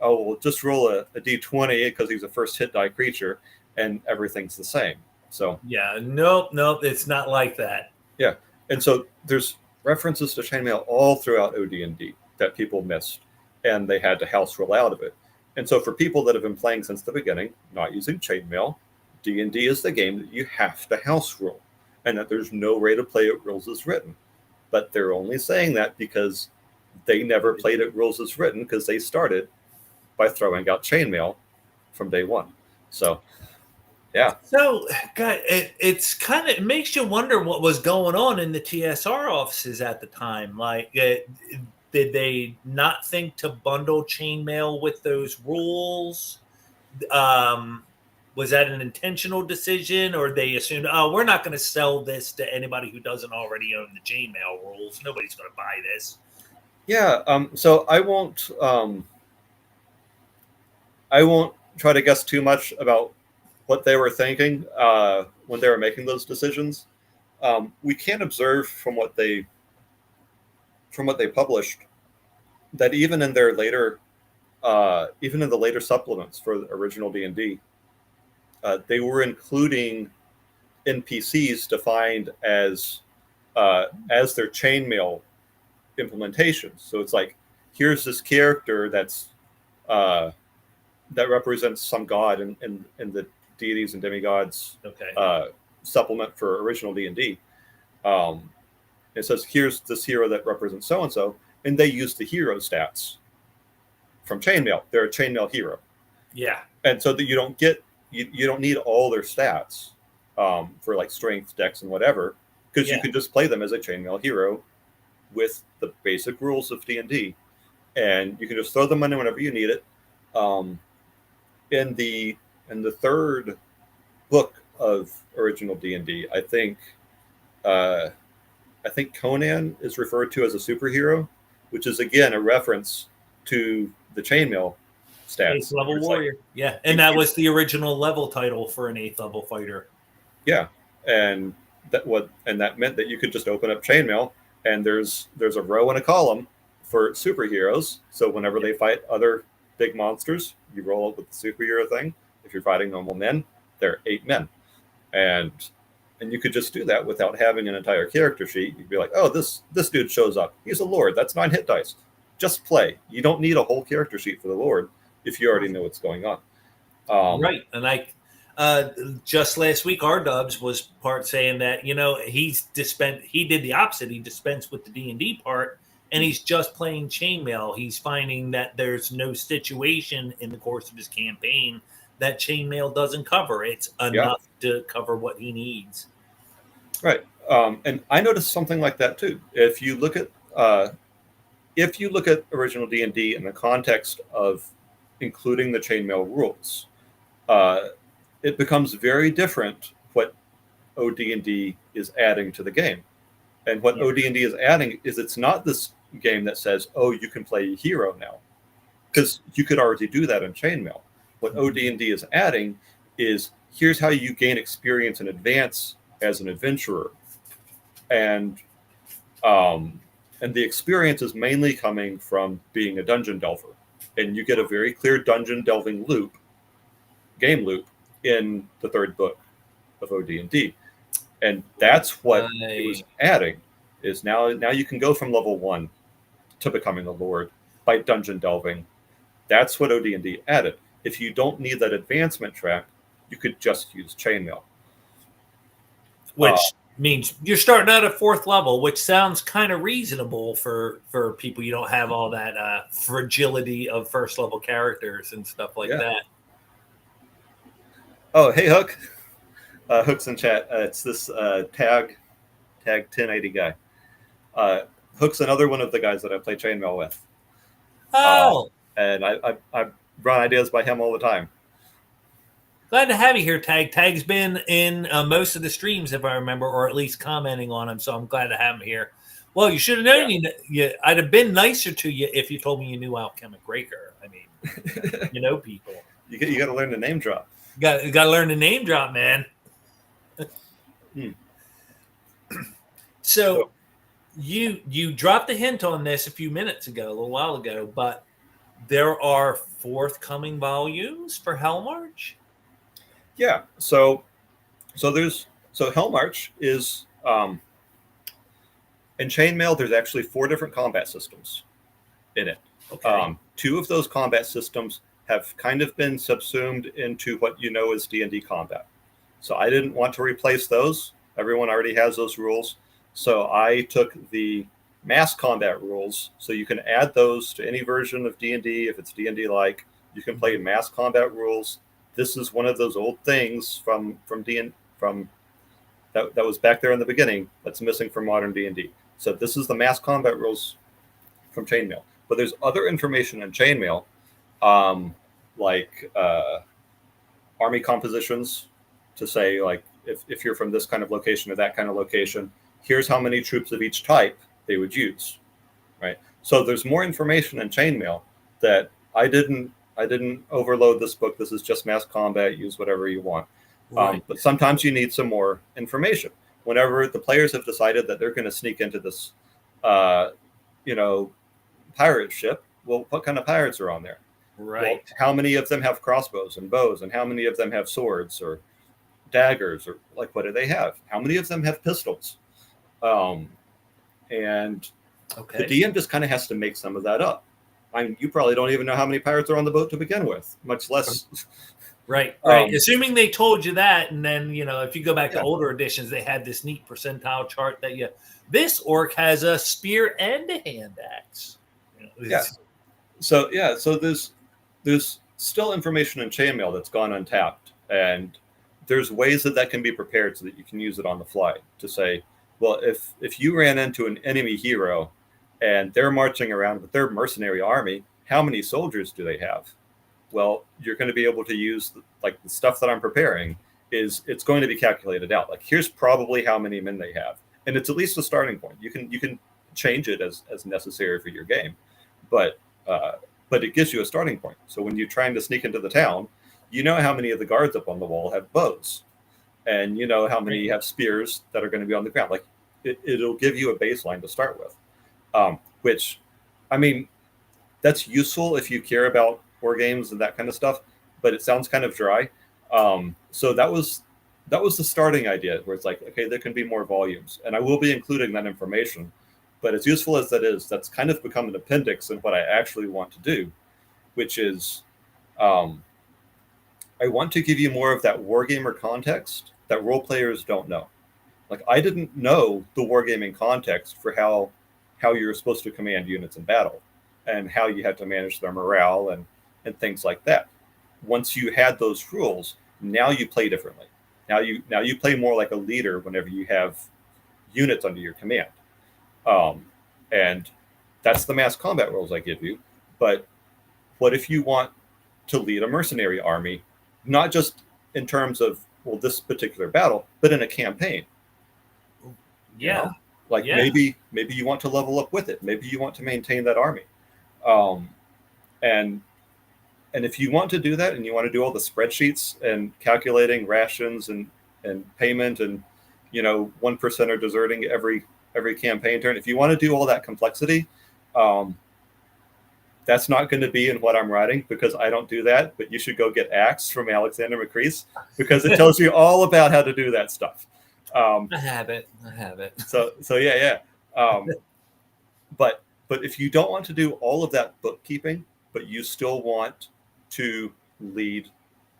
oh, well, just roll a d20 because he's a first hit die creature and everything's the same. So nope, it's not like that. Yeah, and so there's references to chainmail all throughout OD&D that people missed, and they had to house rule out of it. And so for people that have been playing since the beginning, not using chainmail, D&D is the game that you have to house rule, and that there's no way to play it rules as written. But they're only saying that because they never played it rules as written because they started by throwing out chainmail from day one. So, yeah. So, God, it makes you wonder what was going on in the TSR offices at the time. Like, did they not think to bundle chainmail with those rules? Was that an intentional decision, or they assumed, oh, we're not going to sell this to anybody who doesn't already own the chainmail rules? Nobody's going to buy this. Yeah. So I won't try to guess too much about what they were thinking when they were making those decisions. We can observe from what they published that even in their later, even in the later supplements for the original D&D, they were including NPCs defined as their chainmail implementations. So it's like, here's this character that's that represents some god in the deities and demigods supplement for original D&D. It says, here's this hero that represents so and so, and they use the hero stats from Chainmail. They're a Chainmail hero. Yeah. And so that you don't get you don't need all their stats for like strength, dex, and whatever, because you can just play them as a Chainmail hero with the basic rules of D&D, and you can just throw them in whenever you need it. In the third book of original D&D, I think Conan is referred to as a superhero, which is again a reference to the Chainmail stats. 8th level warrior. Yeah. And that was the original level title for an 8th level fighter. Yeah. And that meant that you could just open up Chainmail, and there's a row and a column for superheroes. So whenever they fight other big monsters, you roll up with the superhero thing. If you're fighting normal men, there are 8 men. And you could just do that without having an entire character sheet. You'd be like, oh, this dude shows up. He's a lord. That's 9 hit dice. Just play. You don't need a whole character sheet for the lord if you already know what's going on. Right. And just last week, R-Dubs was part saying that, he did the opposite. He dispensed with the D&D part, and he's just playing Chainmail. He's finding that there's no situation in the course of his campaign that Chainmail doesn't cover. It's enough to cover what he needs. Right. And I noticed something like that too. If you look at original D&D in the context of including the Chainmail rules, it becomes very different what OD&D is adding to the game. And what OD&D is adding is, it's not this game that says, oh, you can play a hero now, because you could already do that in Chainmail. What OD&D is adding is, here's how you gain experience and advance as an adventurer. And the experience is mainly coming from being a dungeon delver. And you get a very clear dungeon delving game loop in the third book of OD&D. And that's what it was adding, is now you can go from level 1 to becoming a lord by dungeon delving. That's what OD&D added. If you don't need that advancement track, you could just use Chainmail. Which means you're starting out at 4th level, which sounds kind of reasonable for people. You don't have all that fragility of 1st level characters and stuff like that. Oh, hey, Hook. Hook's in chat. It's this tag 1080 guy. Hook's another one of the guys that I play Chainmail with. Oh. And I run ideas by him all the time. Glad to have you here, Tag. Tag's been in most of the streams, if I remember, or at least commenting on them, so I'm glad to have him here. Well, you should have known I'd have been nicer to you if you told me you knew AlchemicRaker. I mean, you know people. You got to learn to name drop. Got to learn to name drop, man. So you dropped a hint on this a few minutes ago, a little while ago, but there are forthcoming volumes for Hellmarch? Yeah. So Hellmarch is in Chainmail, there's actually 4 different combat systems in it. Okay. 2 of those combat systems have kind of been subsumed into what you know as D&D combat. So I didn't want to replace those. Everyone already has those rules. So I took the mass combat rules. So you can add those to any version of D&D. If it's D&D like, you can play mass combat rules. This is one of those old things from that was back there in the beginning that's missing from modern D&D. So this is the mass combat rules from Chainmail. But there's other information in Chainmail, like army compositions to say, like, if you're from this kind of location or that kind of location, here's how many troops of each type they would use, right? So there's more information in Chainmail that I didn't overload this book. This is just mass combat. Use whatever you want. Right. But sometimes you need some more information. Whenever the players have decided that they're going to sneak into this, pirate ship, well, what kind of pirates are on there? Right. Well, how many of them have crossbows and bows, and how many of them have swords or daggers, or like, what do they have? How many of them have pistols? And Okay. the DM just kind of has to make some of that up. I mean, you probably don't even know how many pirates are on the boat to begin with, much less. Right. Assuming they told you that, and then, if you go back to older editions, they had this neat percentile chart that this orc has a spear and a hand axe. So there's still information in Chainmail that's gone untapped, and there's ways that can be prepared so that you can use it on the fly to say, well, if you ran into an enemy hero and they're marching around with their mercenary army, how many soldiers do they have? Well, you're going to be able to use the stuff that I'm preparing it's going to be calculated out. Like, here's probably how many men they have, and it's at least a starting point. You can change it as necessary for your game, but it gives you a starting point. So when you're trying to sneak into the town, you know how many of the guards up on the wall have bows, and you know how many have spears that are going to be on the ground. Like, it'll give you a baseline to start with, which, I mean, that's useful if you care about war games and that kind of stuff, but it sounds kind of dry. So that was the starting idea, where it's like, okay, there can be more volumes, and I will be including that information. But as useful as that is, that's kind of become an appendix in what I actually want to do, which is, I want to give you more of that wargamer context that role players don't know. Like, I didn't know the wargaming context for how you're supposed to command units in battle, and how you had to manage their morale and things like that. Once you had those rules, now you play differently. Now you play more like a leader whenever you have units under your command. And that's the mass combat rules I give you. But what if you want to lead a mercenary army, not just in terms of, well, this particular battle, but in a campaign? Yeah. Maybe you want to level up with it. Maybe you want to maintain that army. And if you want to do that, and you want to do all the spreadsheets and calculating rations and payment, and 1% are deserting every campaign turn, if you want to do all that complexity, that's not going to be in what I'm writing, because I don't do that. But you should go get Axe from Alexander McCrease, because it tells you all about how to do that stuff. I have it. So yeah. But if you don't want to do all of that bookkeeping, but you still want to lead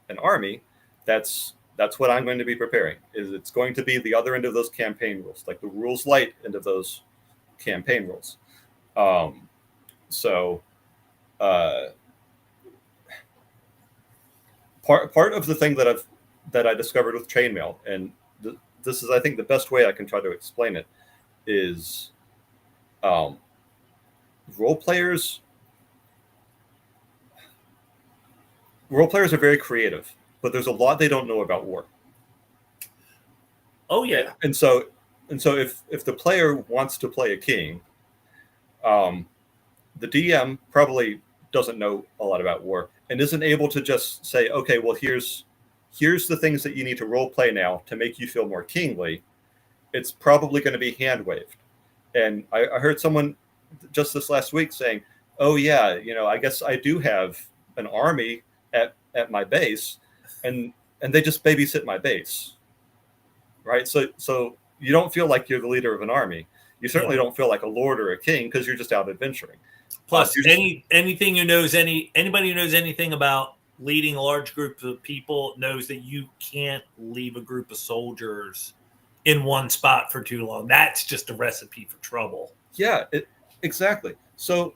an army, that's what I'm going to be preparing. It's going to be the other end of those campaign rules, like the rules light end of those campaign rules. Part of the thing that I discovered with Chainmail, and this is, I think, the best way I can try to explain it, is role players are very creative, but there's a lot they don't know about war. Oh yeah. And so if the player wants to play a king, the DM probably doesn't know a lot about war, and isn't able to just say, okay, well, here's the things that you need to role play now to make you feel more kingly. It's probably going to be hand waved. And I heard someone just this last week saying, oh yeah, I guess I do have an army at my base, and they just babysit my base, right? So you don't feel like you're the leader of an army. You certainly don't feel like a lord or a king, because you're just out adventuring. Plus, anybody who knows anything about leading a large group of people knows that you can't leave a group of soldiers in one spot for too long. That's just a recipe for trouble. Yeah, exactly. So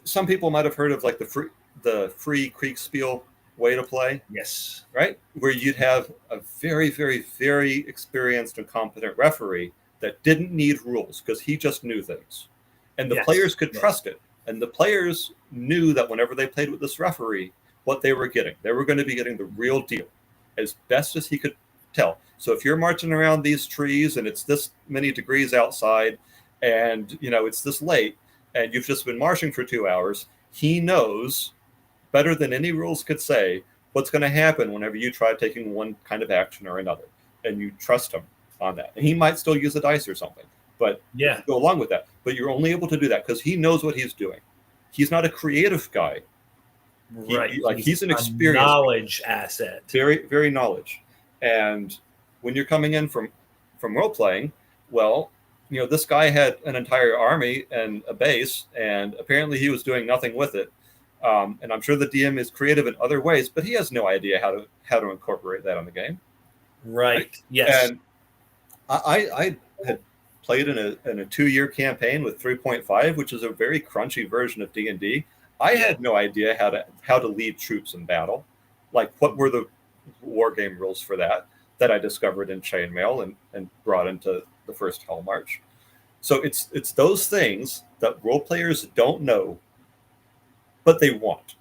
some people might have heard of, like, the free Kriegspiel way to play. Yes. Right? Where you'd have a very, very, very experienced and competent referee that didn't need rules, because he just knew things. And the players could trust it. And the players knew that whenever they played with this referee, what they were getting. They were going to be getting the real deal as best as he could tell. So if you're marching around these trees and it's this many degrees outside and, it's this late and you've just been marching for 2 hours, he knows better than any rules could say what's going to happen whenever you try taking one kind of action or another. And you trust him on that. And he might still use a dice or something, but go along with that. But you're only able to do that because he knows what he's doing. He's not a creative guy. Right. He's an experienced knowledge asset. Very, very knowledge. And when you're coming in from role playing, well, this guy had an entire army and a base, and apparently he was doing nothing with it. And I'm sure the DM is creative in other ways, but he has no idea how to incorporate that on the game. Right. Yes. And I had played in a 2-year campaign with 3.5, which is a very crunchy version of D&D. I had no idea how to lead troops in battle. Like, what were the war game rules for that I discovered in Chainmail and brought into the first Hellmarch. So it's those things that role players don't know, but they want.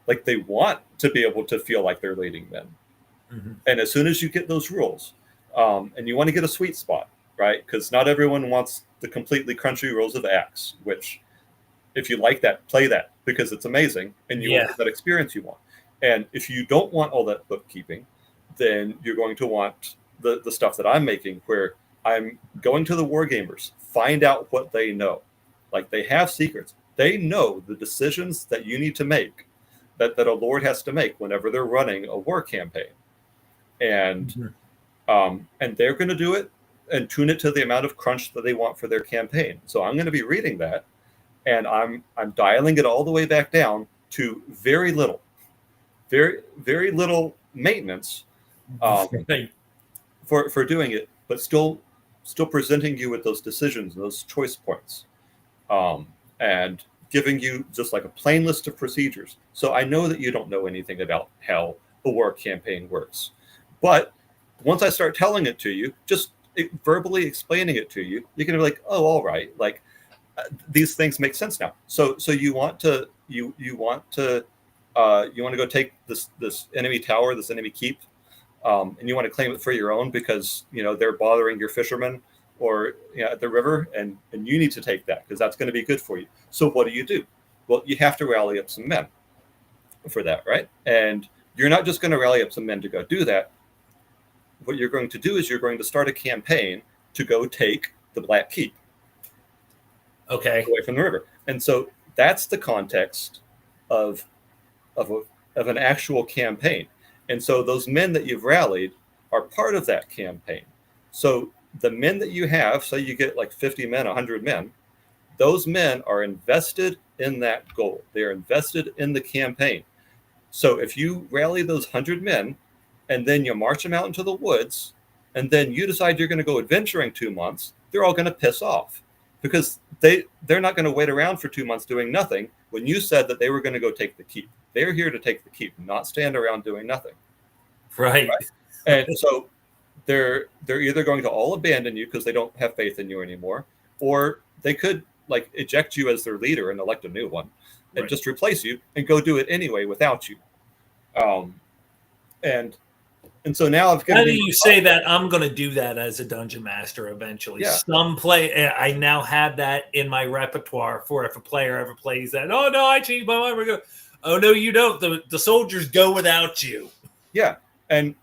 Like, they want to be able to feel like they're leading men. Mm-hmm. And as soon as you get those rules, and you want to get a sweet spot, right? Because not everyone wants the completely crunchy rules of X, which, if you like that, play that, because it's amazing, and you want that experience you want. And if you don't want all that bookkeeping, then you're going to want the stuff that I'm making, where I'm going to the wargamers, find out what they know. Like, they have secrets. They know the decisions that you need to make, that a lord has to make whenever they're running a war campaign. And and they're going to do it and tune it to the amount of crunch that they want for their campaign. So I'm going to be reading that, and I'm dialing it all the way back down to very little maintenance for doing it, but still presenting you with those decisions and those choice points, and giving you just like a plain list of procedures. So I know that you don't know anything about how a war campaign works, but once I start telling it to you, just verbally explaining it to you, you're gonna be like, oh, all right, like these things make sense now. So you want to go take this enemy tower, this enemy keep, and you want to claim it for your own because they're bothering your fishermen or at the river, and you need to take that because that's going to be good for you. So what do? Well, you have to rally up some men for that, right? And you're not just going to rally up some men to go do that. What you're going to do is you're going to start a campaign to go take the Black Keep. Okay. Away from the river. And so that's the context of an actual campaign. And so those men that you've rallied are part of that campaign. So the men that you have, say you get like 50 men, 100 men, those men are invested in that goal. They're invested in the campaign. So if you rally those 100 men and then you march them out into the woods and then you decide you're going to go adventuring 2 months, they're all going to piss off because they're not going to wait around for 2 months doing nothing when you said that they were going to go take the keep. They're here to take the keep, not stand around doing nothing. Right? And so they're either going to all abandon you because they don't have faith in you anymore, or they could like eject you as their leader and elect a new one and just replace you and go do it anyway without you. And so now I've given. How do you say that I'm going to do that as a dungeon master eventually? Yeah. I now have that in my repertoire for if a player ever plays that. Oh no, I changed my mind. We're going. Oh no, you don't. The soldiers go without you. Yeah, and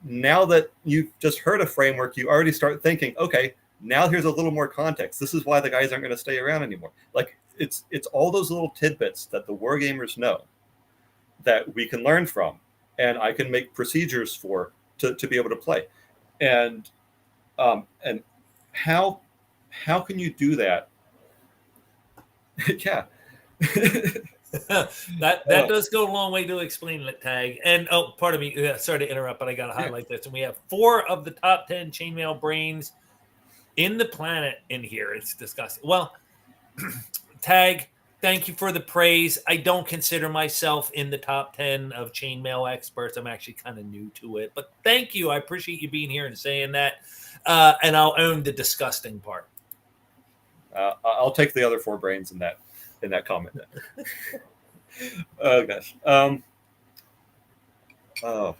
now that you've just heard a framework, you already start thinking, okay, now here's a little more context. This is why the guys aren't going to stay around anymore. Like it's all those little tidbits that the wargamers know that we can learn from. And I can make procedures to be able to play, and how can you do that? Yeah, that does go a long way to explaining it, Tag. And pardon me, sorry to interrupt, but I got to highlight this. And we have 4 of the top 10 chainmail brains in the planet in here. It's disgusting. Well, Tag. Thank you for the praise. I don't consider myself in the top 10 of chainmail experts. I'm actually kind of new to it. But thank you. I appreciate you being here and saying that. And I'll own the disgusting part. I'll take the other 4 brains in that comment. Oh gosh. Oh,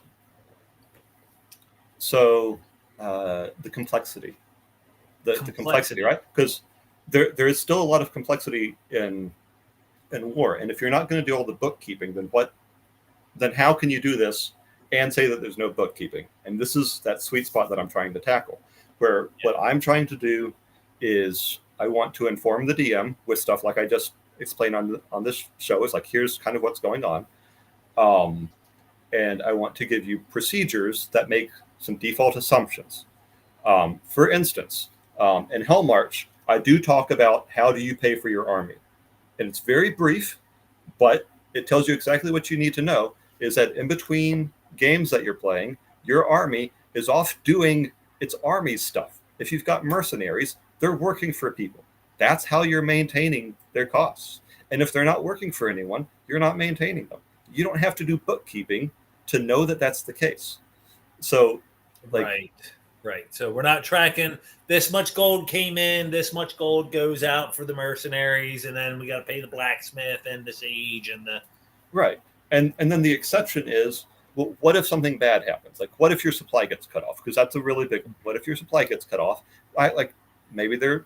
so the complexity, the complexity, Complexity. right? Because there is still a lot of complexity in war, and if you're not going to do all the bookkeeping, then what? Then how can you do this and say that there's no bookkeeping? And this is that sweet spot that I'm trying to tackle, where what I'm trying to do is I want to inform the DM with stuff like I just explained on this show. Is like, here's kind of what's going on. Um, and I want to give you procedures that make some default assumptions. For instance, in Hellmarch, I do talk about how do you pay for your army, and it's very brief, but it tells you exactly what you need to know. Is that in between games that you're playing, your army is off doing its army stuff. If you've got mercenaries, they're working for people. That's how you're maintaining their costs. And if they're not working for anyone, you're not maintaining them. You don't have to do bookkeeping to know that that's the case. So, like, Right. So we're not tracking this much gold came in, this much gold goes out for the mercenaries, and then we got to pay the blacksmith and the siege and the right. And then the exception is, well, what if something bad happens? Like, what if your supply gets cut off? Because that's a really big one. What if your supply gets cut off? Like maybe they're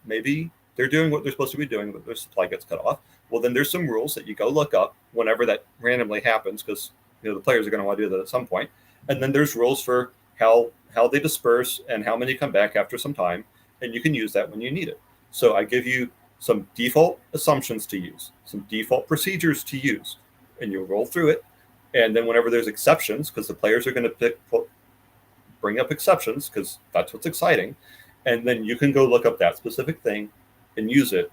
doing what they're supposed to be doing, but their supply gets cut off. Well, then there's some rules that you go look up whenever that randomly happens, because the players are going to want to do that at some point. And then there's rules for how they disperse and how many come back after some time, and you can use that when you need it. So I give you some default assumptions to use, some default procedures to use, and you'll roll through it. And then whenever there's exceptions, because the players are going to bring up exceptions, because that's what's exciting, and then you can go look up that specific thing and use it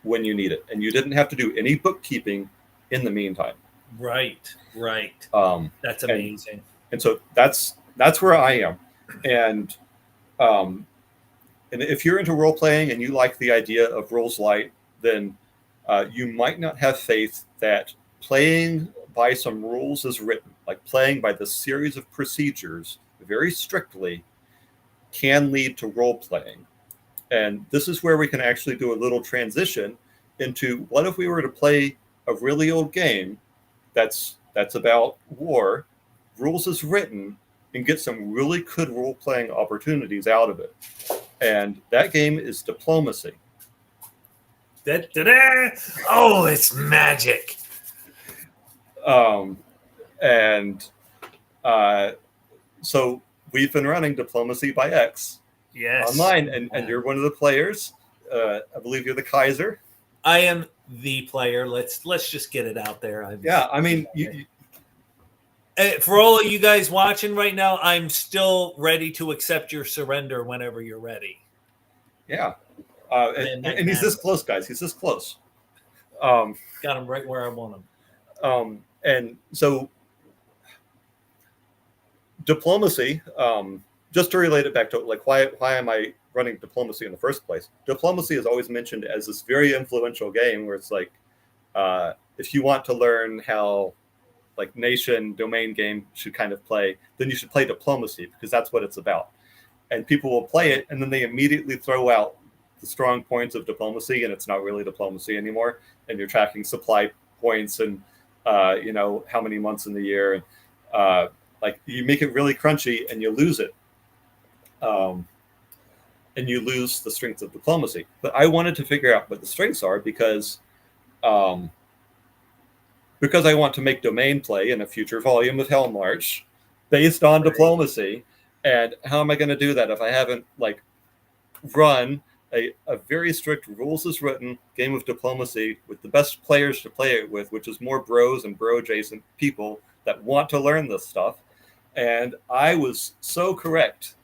when you need it. And you didn't have to do any bookkeeping in the meantime. Right. That's amazing. And so that's where I am. And if you're into role playing and you like the idea of rules light, then you might not have faith that playing by some rules as written, like playing by the series of procedures very strictly, can lead to role playing. And this is where we can actually do a little transition into what if we were to play a really old game that's about war, rules as written, and get some really good role playing opportunities out of it. And that game is Diplomacy. Oh, it's magic. So we've been running Diplomacy by X online, and you're one of the players. I believe you're the Kaiser. I am the player. Let's just get it out there. I mean, for all of you guys watching right now, I'm still ready to accept your surrender whenever you're ready. Yeah. And he's this close, guys. He's this close. Got him right where I want him. And so Diplomacy, just to relate it back to like why am I running Diplomacy in the first place? Diplomacy is always mentioned as this very influential game where it's like, if you want to learn how like nation domain game should kind of play, then you should play Diplomacy, because that's what it's about. And people will play it, and then they immediately throw out the strong points of Diplomacy, and it's not really Diplomacy anymore. And you're tracking supply points and how many months in the year, and like you make it really crunchy, and you lose it. And you lose the strength of Diplomacy. But I wanted to figure out what the strengths are, because I want to make domain play in a future volume of Hellmarch based on Diplomacy. And how am I going to do that if I haven't like run a very strict rules as written game of Diplomacy with the best players to play it with, which is more bros and bro adjacent people that want to learn this stuff. And I was so correct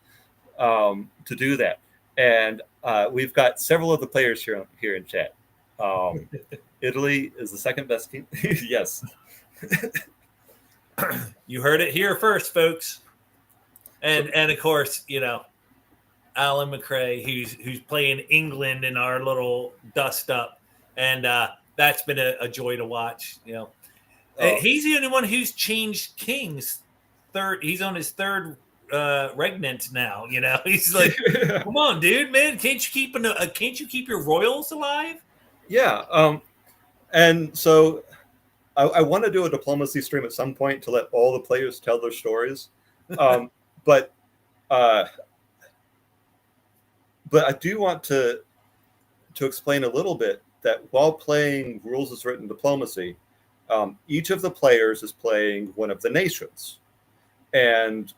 to do that. And we've got several of the players here in chat. Italy is the second best team. Yes. You heard it here first, folks. And of course, Alan McRae, who's playing England in our little dust up, and that's been a joy to watch. He's the only one who's changed kings. He's on his third regnant now. He's like, come on, dude, man, can't you keep your royals alive? Yeah. And so I want to do a diplomacy stream at some point to let all the players tell their stories. But I do want to explain a little bit that while playing rules as written diplomacy, each of the players is playing one of the nations. And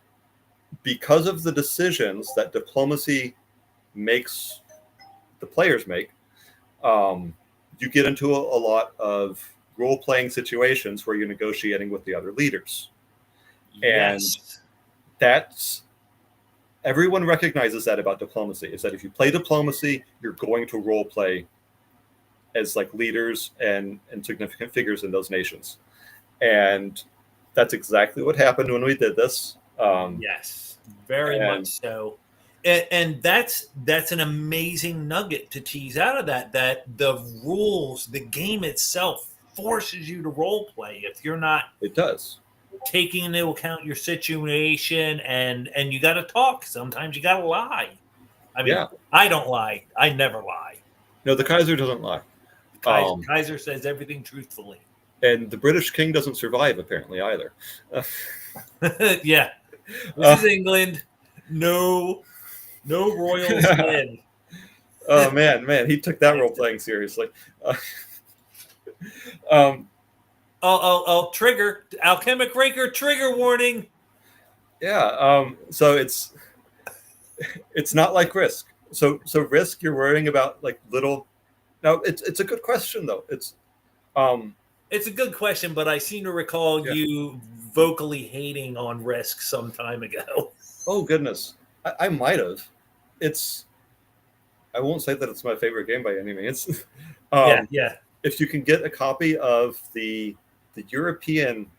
because of the decisions that diplomacy makes the players make, you get into a lot of role-playing situations where you're negotiating with the other leaders. Yes. And that's everyone recognizes that about diplomacy, is that if you play diplomacy, you're going to role-play as like leaders and significant figures in those nations. And that's exactly what happened when we did this. Yes, very much so. And that's an amazing nugget to tease out of that the rules, the game itself forces you to role play if you're not It does. taking into account your situation, and you got to talk. Sometimes you got to lie. I mean, I don't lie. I never lie. No, the Kaiser doesn't lie. Kaiser says everything truthfully. And the British king doesn't survive, apparently, either. Yeah. This is England. No royals win. Oh, man. He took that role-playing seriously. Trigger. AlchemicRaker trigger warning. Yeah. So it's not like Risk. So Risk, you're worrying about like little. Now it's a good question though. It's a good question, but I seem to recall you vocally hating on Risk some time ago. Oh goodness, I might have. I won't say that it's my favorite game by any means. Yeah. If you can get a copy of the European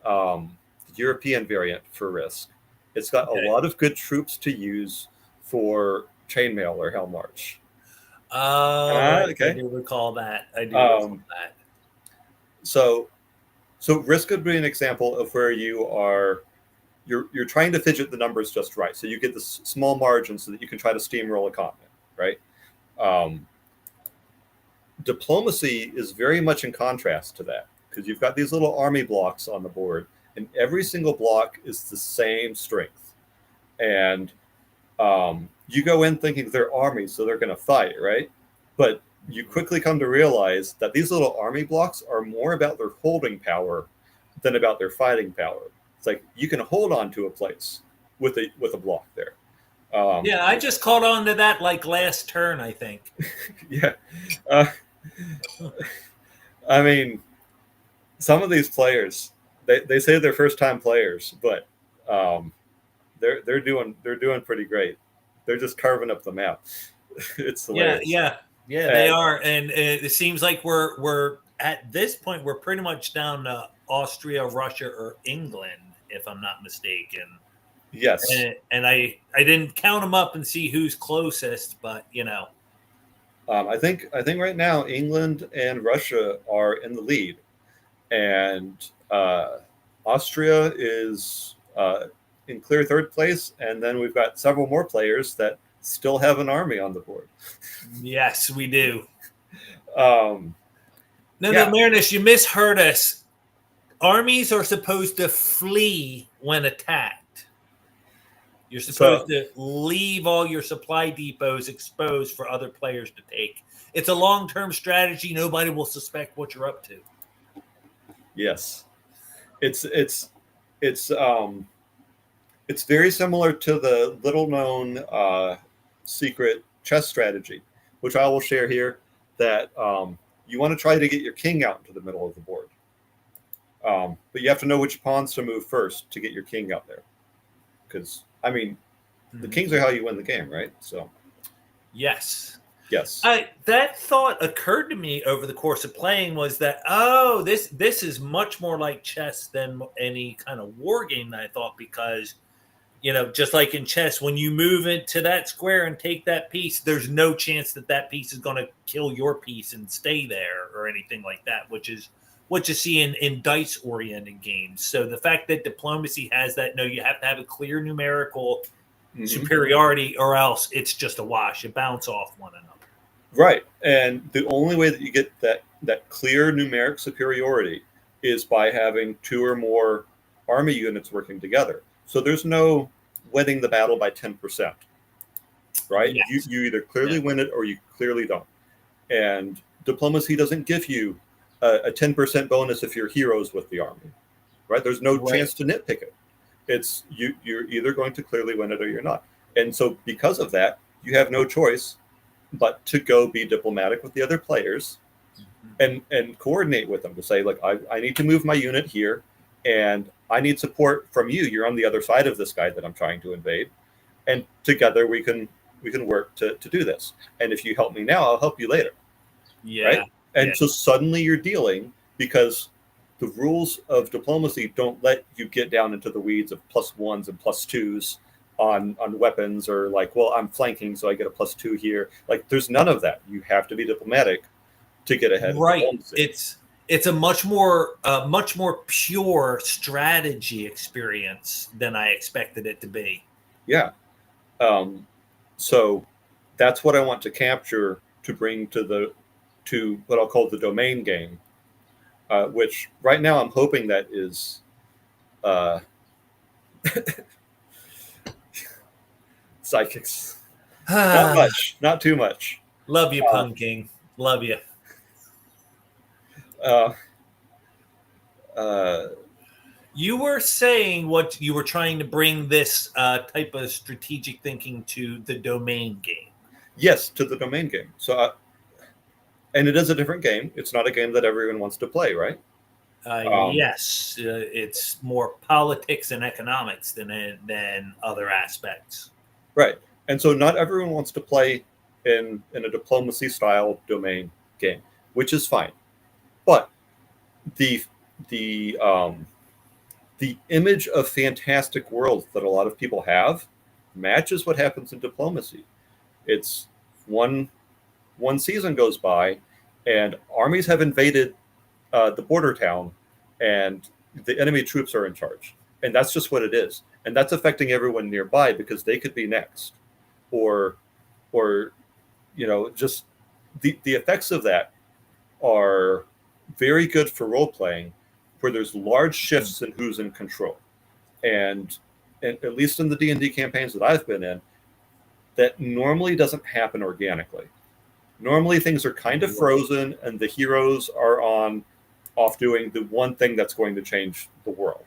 variant for Risk, it's got a lot of good troops to use for Chainmail or Hellmarch. Okay. I do recall that. So Risk could be an example of where you're trying to fidget the numbers just right. So you get this small margin so that you can try to steamroll a continent, right? Diplomacy is very much in contrast to that because you've got these little army blocks on the board, and every single block is the same strength. And you go in thinking they're armies, so they're going to fight, right? But you quickly come to realize that these little army blocks are more about their holding power than about their fighting power. It's like you can hold on to a place with a block there. I just caught on to that like last turn, I think. Yeah. I mean, some of these players, they say they're first time players, but they're doing pretty great. They're just carving up the map. It's hilarious. Yeah, they are, and it seems like we're at this point we're pretty much down to Austria, Russia, or England, if I'm not mistaken. Yes, and I didn't count them up and see who's closest, but I think right now England and Russia are in the lead, and Austria is in clear third place, and then we've got several more players that still have an army on the board. Yes, we do. No, Marinus, you misheard us. Armies are supposed to flee when attacked. You're supposed to leave all your supply depots exposed for other players to take. It's a long-term strategy. Nobody will suspect what you're up to. Yes, it's very similar to the little-known secret chess strategy, which I will share here. That you want to try to get your king out into the middle of the board, but you have to know which pawns to move first to get your king out there. Because the kings are how you win the game, right? So, yes. That thought occurred to me over the course of playing was that this is much more like chess than any kind of war game that I thought, because just like in chess, when you move into that square and take that piece, there's no chance that piece is going to kill your piece and stay there or anything like that, which is what you see in dice-oriented games. So the fact that diplomacy has that, no, you have to have a clear numerical superiority, or else it's just a wash. You bounce off one another. Right. And the only way that you get that clear numeric superiority is by having 2 or more army units working together. So there's no winning the battle by 10%, right? Yes. You either clearly win it or you clearly don't. And diplomacy doesn't give you a 10% bonus if you're heroes with the army, right? There's no chance to nitpick it. It's you're either going to clearly win it or you're not. And so because of that, you have no choice but to go be diplomatic with the other players and coordinate with them to say, like, I need to move my unit here and I need support from you. You're on the other side of this guy that I'm trying to invade. And together we can work to do this. And if you help me now, I'll help you later. Yeah. Right? And so suddenly you're dealing, because the rules of diplomacy don't let you get down into the weeds of +1s and +2s on weapons, or like, well, I'm flanking, so I get a +2 here. Like, there's none of that. You have to be diplomatic to get ahead. Right. Of diplomacy. It's a much more pure strategy experience than I expected it to be. Yeah. So that's what I want to capture to bring to what I'll call the domain game, which right now I'm hoping that is psychics. Not much, not too much. Love you, Pun King. Love you. You were saying what you were trying to bring this type of strategic thinking to the domain game. Yes, to the domain game. So, and it is a different game. It's not a game that everyone wants to play, right? Yes, it's more politics and economics than other aspects. Right, and so not everyone wants to play in a diplomacy style domain game, which is fine. But the image of fantastic worlds that a lot of people have matches what happens in diplomacy. It's one season goes by, and armies have invaded the border town, and the enemy troops are in charge, and that's just what it is, and that's affecting everyone nearby because they could be next, or just the effects of that are very good for role playing, where there's large shifts in who's in control, and at least in the D&D campaigns that I've been in, that normally doesn't happen organically. Normally things are kind of frozen, and the heroes are off doing the one thing that's going to change the world.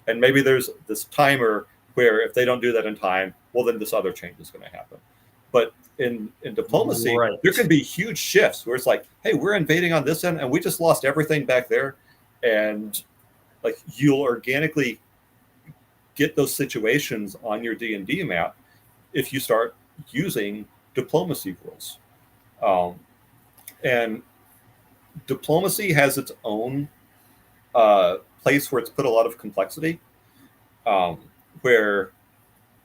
And maybe there's this timer where if they don't do that in time, well, then this other change is going to happen. But in diplomacy, there can be huge shifts where it's like, hey, we're invading on this end, and we just lost everything back there. And like, you'll organically get those situations on your D&D map if you start using diplomacy rules. And diplomacy has its own place where it's put a lot of complexity, where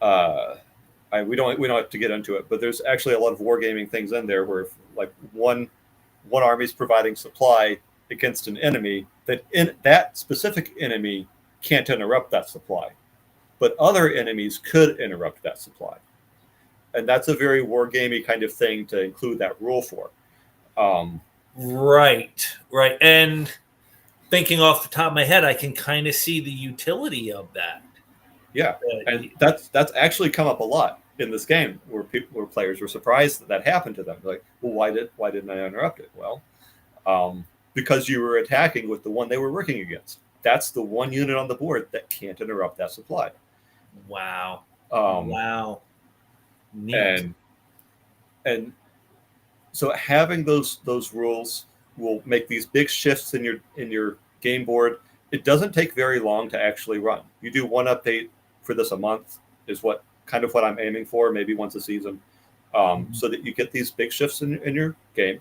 we don't have to get into it, but there's actually a lot of wargaming things in there where, like, one army is providing supply against an enemy, that specific enemy can't interrupt that supply, but other enemies could interrupt that supply. And that's a very wargamey kind of thing to include that rule for. Right. And thinking off the top of my head, I can kind of see the utility of that. Yeah, and that's actually come up a lot in this game, where players were surprised that happened to them. Like, well, why didn't I interrupt it? Well, because you were attacking with the one they were working against. That's the one unit on the board that can't interrupt that supply. Wow. Wow. Neat. And so having those rules will make these big shifts in your game board. It doesn't take very long to actually run. You do one update for this a month is what I'm aiming for, maybe once a season, so that you get these big shifts in your game.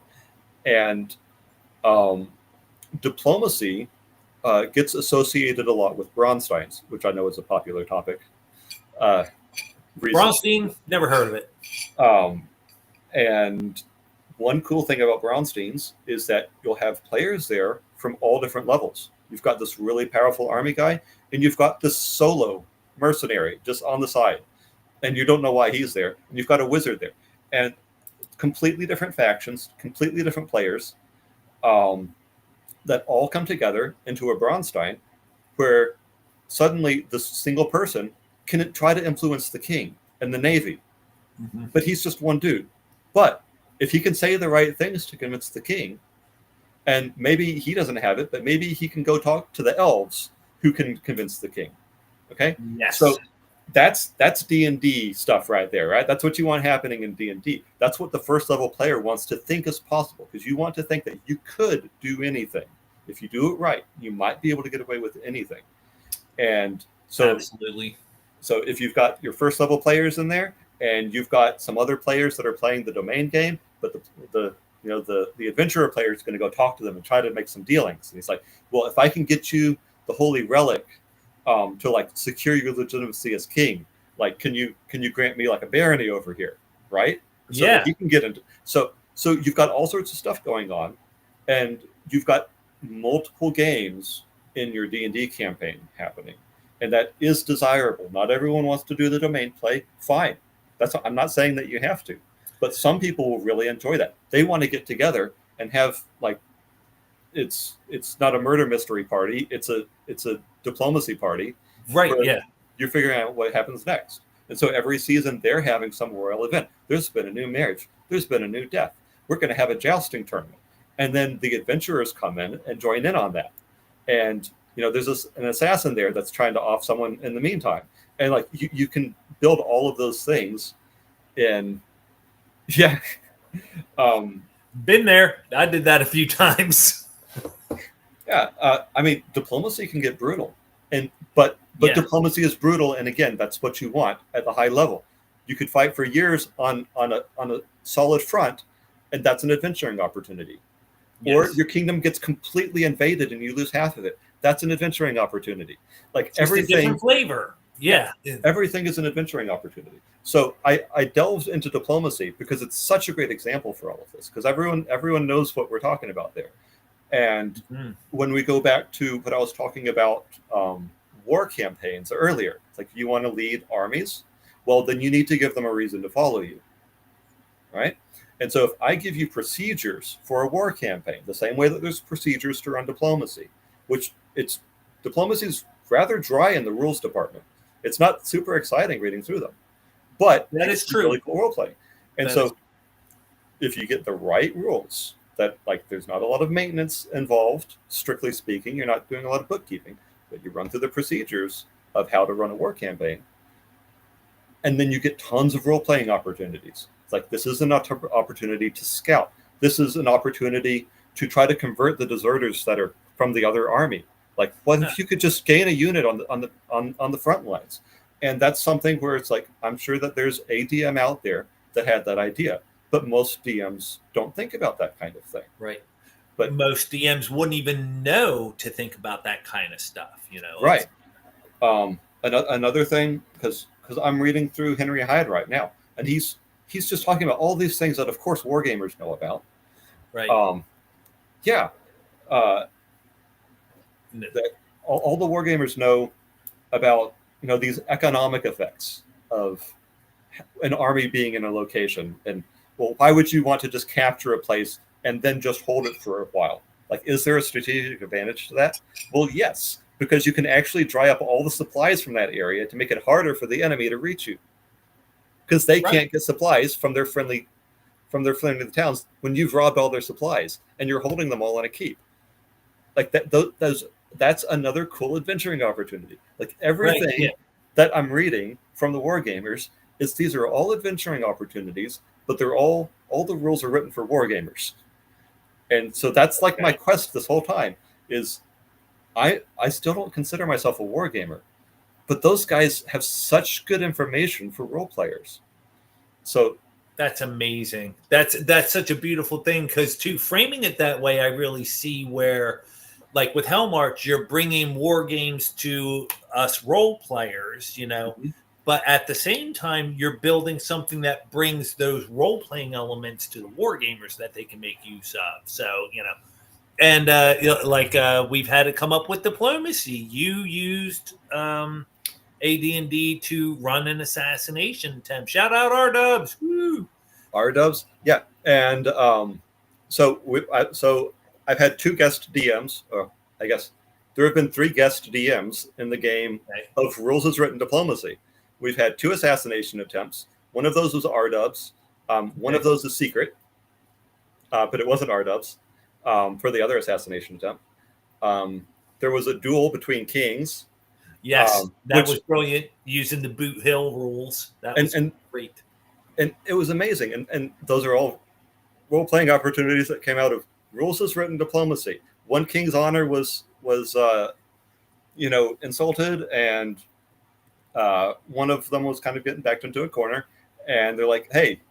And diplomacy gets associated a lot with Bronsteins, which I know is a popular topic. Bronstein, never heard of it. And one cool thing about Bronsteins is that you'll have players there from all different levels. You've got this really powerful army guy, and you've got this solo mercenary just on the side, and you don't know why he's there. And you've got a wizard there, and completely different factions, completely different players. that all come together into a Bronstein, where suddenly this single person can try to influence the king and the navy, but he's just one dude. But if he can say the right things to convince the king, and maybe he doesn't have it, but maybe he can go talk to the elves who can convince the king. Okay. Yes. So that's D&D stuff right there, right? That's what you want happening in D&D. That's what the first level player wants to think is possible, because you want to think that you could do anything. If you do it right, you might be able to get away with anything. And so, absolutely. So if you've got your first level players in there, and you've got some other players that are playing the domain game, but the adventurer player is going to go talk to them and try to make some dealings. And he's like, well, if I can get you the holy relic to like secure your legitimacy as king, like can you grant me like a barony over here, right? So yeah, that he can get into. So you've got all sorts of stuff going on, and you've got multiple games in your D&D campaign happening, and that is desirable. Not everyone wants to do the domain play. Fine. I'm not saying that you have to, but some people will really enjoy that. They want to get together and have like, it's not a murder mystery party. It's a diplomacy party. Right. Yeah. You're figuring out what happens next. And so every season they're having some royal event. There's been a new marriage. There's been a new death. We're going to have a jousting tournament. And then the adventurers come in and join in on that. And, there's an assassin there that's trying to off someone in the meantime. And like, you can build all of those things in, yeah. Been there. I did that a few times. Yeah. I mean, diplomacy can get brutal, but diplomacy is brutal. And again, that's what you want at the high level. You could fight for years on a solid front, and that's an adventuring opportunity. Yes. Or your kingdom gets completely invaded and you lose half of it. That's an adventuring opportunity. Like just everything, a different flavor. Yeah. Everything is an adventuring opportunity. So I delved into diplomacy because it's such a great example for all of this, because everyone knows what we're talking about there. And when we go back to what I was talking about, war campaigns earlier, it's like, you want to lead armies, well, then you need to give them a reason to follow you, right? And so if I give you procedures for a war campaign, the same way that there's procedures to run diplomacy, which diplomacy is rather dry in the rules department. It's not super exciting reading through them, but that is true. Really cool role play. And so if you get the right rules, that like there's not a lot of maintenance involved, strictly speaking, you're not doing a lot of bookkeeping, but you run through the procedures of how to run a war campaign. And then you get tons of role-playing opportunities. It's like, this is an opportunity to scout. This is an opportunity to try to convert the deserters that are from the other army. Like, what if you could just gain a unit on the front lines? And that's something where it's like, I'm sure that there's a DM out there that had that idea, but most DMs don't think about that kind of thing. Right. But most DMs wouldn't even know to think about that kind of stuff, Right. Another thing, because I'm reading through Henry Hyde right now, and he's just talking about all these things that, of course, wargamers know about. Right. Yeah. That all the wargamers know about, these economic effects of an army being in a location. And, well, why would you want to just capture a place and then just hold it for a while? Like, is there a strategic advantage to that? Well, yes, because you can actually dry up all the supplies from that area to make it harder for the enemy to reach you, because they can't get supplies from their friendly towns when you've robbed all their supplies and you're holding them all in a keep. Like that's another cool adventuring opportunity. Like, everything that I'm reading from the wargamers is these are all adventuring opportunities, but they're all the rules are written for wargamers. And so that's like my quest this whole time is I still don't consider myself a wargamer, but those guys have such good information for role players. So that's amazing. That's such a beautiful thing, because too, framing it that way, I really see where, like with Hellmarch, you're bringing war games to us role players, but at the same time, you're building something that brings those role playing elements to the war gamers that they can make use of. So, and we've had to come up with diplomacy. You used AD&D to run an assassination attempt. Shout out R-Dubs. Woo! R-Dubs, yeah. And so I've had 2 guest DMs, or I guess there have been 3 guest DMs in the game of Rules as Written Diplomacy. We've had 2 assassination attempts. One of those was R-dubs. One of those is secret, but it wasn't R-dubs for the other assassination attempt. There was a duel between kings. Yes, that was brilliant, using the Boot Hill rules. That was great. And it was amazing. And those are all role-playing opportunities that came out of Rules as Written Diplomacy. One king's honor was insulted, and one of them was kind of getting backed into a corner. And they're like, hey,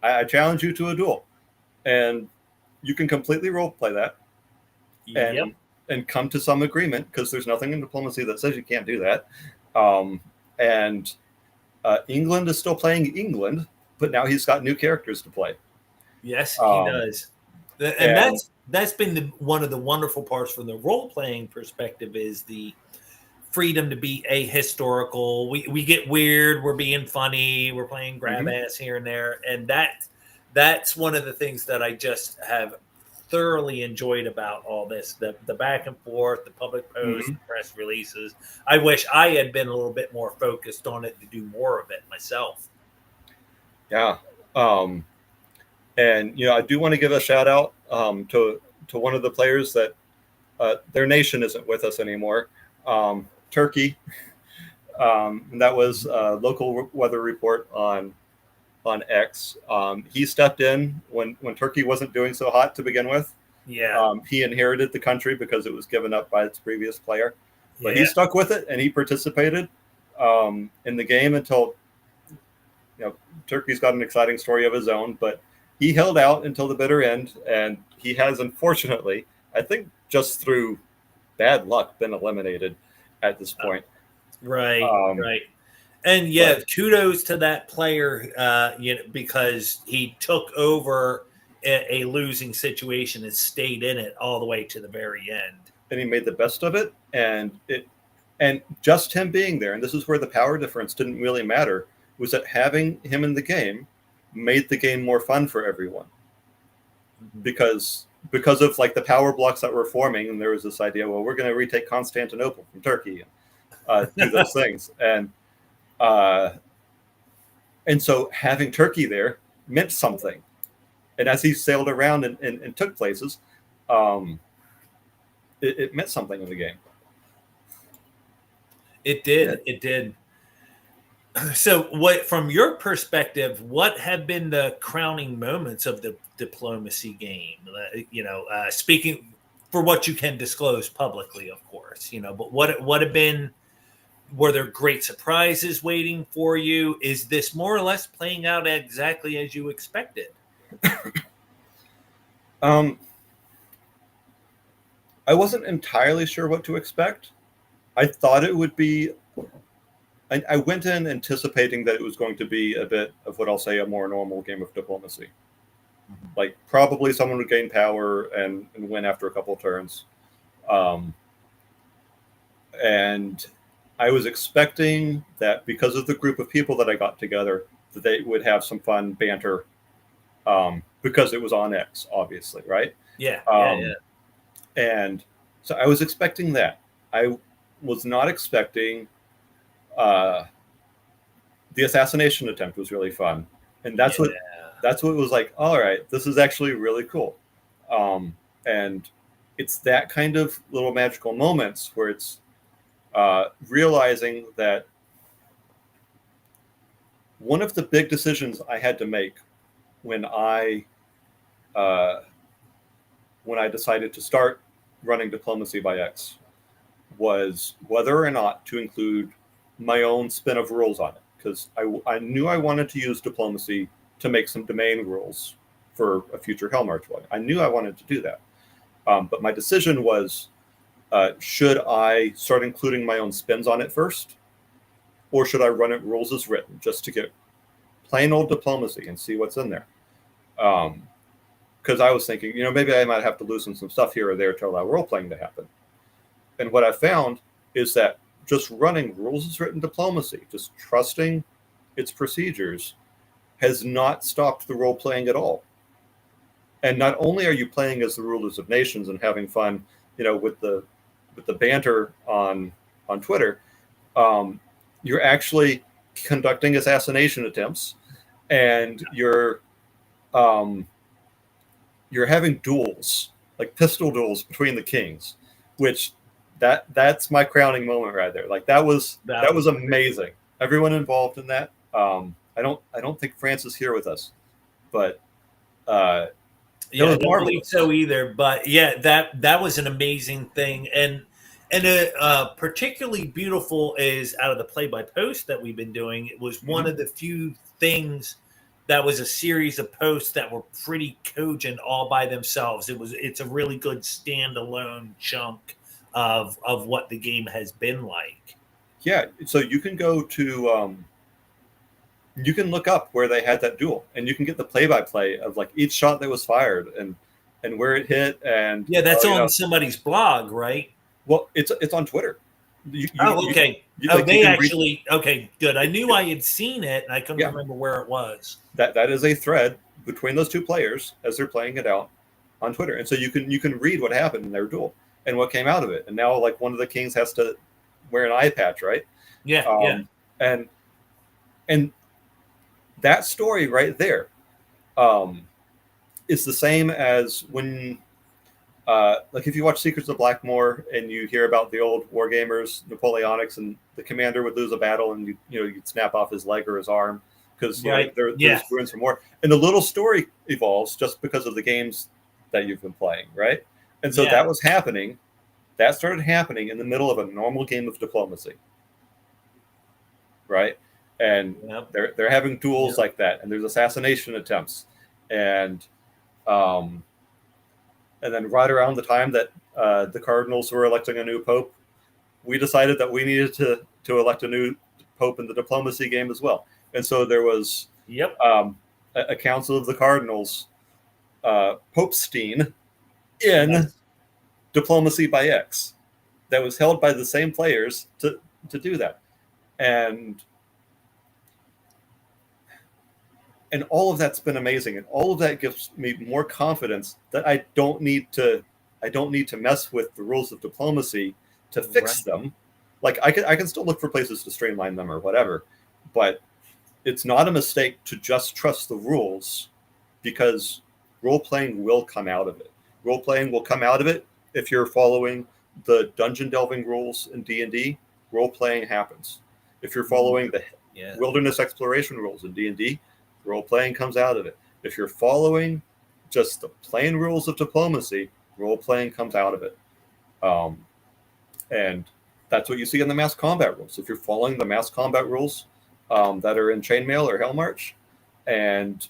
I challenge you to a duel. And you can completely role-play that. And come to some agreement, because there's nothing in diplomacy that says you can't do that. England is still playing England, but now he's got new characters to play. Yes, he does. And that's been one of the wonderful parts from the role-playing perspective, is the freedom to be ahistorical. We get weird, we're being funny, we're playing grab ass here and there. And that's one of the things that I just have thoroughly enjoyed about all this, the back and forth, the public posts, press releases. I wish I had been a little bit more focused on it to do more of it myself. Yeah. And I do want to give a shout out to one of the players that their nation isn't with us anymore, Turkey. And that was a local weather report on X. He stepped in when Turkey wasn't doing so hot to begin with. Yeah. He inherited the country because it was given up by its previous player. But he stuck with it, and he participated in the game until Turkey's got an exciting story of his own, but he held out until the bitter end, and he has, unfortunately, I think just through bad luck, been eliminated at this point. Right. And kudos to that player, because he took over a losing situation and stayed in it all the way to the very end. And he made the best of it, and just him being there, and this is where the power difference didn't really matter, was that having him in the game made the game more fun for everyone. Because of like the power blocks that were forming, and there was this idea, well, we're going to retake Constantinople from Turkey, do those things, and so having Turkey there meant something. And as he sailed around and took places, it meant something in the game. It did. It did. So, what, from your perspective, what have been the crowning moments of the diplomacy game? Speaking for what you can disclose publicly, of course. But what have been? Were there great surprises waiting for you? Is this more or less playing out exactly as you expected? I wasn't entirely sure what to expect. I thought it would be. I went in anticipating that it was going to be a bit of what I'll say a more normal game of diplomacy. Like probably someone would gain power and win after a couple of turns. And I was expecting that because of the group of people that I got together, that they would have some fun banter, because it was on X, obviously, right? Yeah. And so I was expecting that. I was not expecting the assassination attempt was really fun. And that's what was like, all right, this is actually really cool. And it's that kind of little magical moments where it's realizing that one of the big decisions I had to make when I decided to start running Diplomacy by X was whether or not to include my own spin of rules on it, because I knew I wanted to use diplomacy to make some domain rules for a future Hellmarch one. I knew I wanted to do that, but my decision was, should I start including my own spins on it first, or should I run it rules as written just to get plain old diplomacy and see what's in there? Because I was thinking, maybe I might have to loosen some stuff here or there to allow role-playing to happen. And what I found is that just running rules as written diplomacy, just trusting its procedures, has not stopped the role-playing at all. And not only are you playing as the rulers of nations and having fun, with the banter on Twitter, you're actually conducting assassination attempts, and um, you're having duels, like pistol duels between the kings, which that's my crowning moment right there. Like that was amazing. Everyone involved in that. I don't think France is here with us, but Yeah, I was don't believe marvelous. so either. But yeah, that was an amazing thing, and particularly beautiful is out of the play by post that we've been doing. It was one of the few things that was a series of posts that were pretty cogent all by themselves. It's a really good standalone chunk of what the game has been like. Yeah, so you can go to you can look up where they had that duel, and you can get the play-by-play of like each shot that was fired and where it hit, and Yeah, that's on somebody's blog, right? well, it's on Twitter. Oh, okay. Like They you can read, actually okay, good. I knew I had seen it, and I couldn't yeah, remember where it was. that is a thread between those two players as they're playing it out on Twitter, and so you can read what happened in their duel and what came out of it. And now like one of the kings has to wear an eye patch, right? Yeah, yeah, And and that story right there um, is the same as when like if you watch Secrets of Blackmoor and you hear about the old war gamers, Napoleonics, and the commander would lose a battle and you'd snap off his leg or his arm because right. there's ruins from war, and the little story evolves just because of the games that you've been playing, right? And so Yeah. that started happening in the middle of a normal game of diplomacy, right? And Yep. they're having duels like that, and there's assassination attempts, and um, and then right around the time that the cardinals were electing a new pope, we decided that we needed to elect a new pope in the diplomacy game as well. And so there was Yep. a council of the cardinals, Popestein, in Yes. Diplomacy by X, that was held by the same players to do that. And all of that's been amazing, and all of that gives me more confidence that I don't need to mess with the rules of diplomacy to fix them. Like I can still look for places to streamline them or whatever, but it's not a mistake to just trust the rules, because role playing will come out of it. Role playing will come out of it if you're following the dungeon delving rules in D&D. Role playing happens. If you're following the wilderness exploration rules in D&D, role playing comes out of it. If you're following just the plain rules of diplomacy, role playing comes out of it. And that's what you see in the mass combat rules. If you're following the mass combat rules that are in Chainmail or Hellmarch, and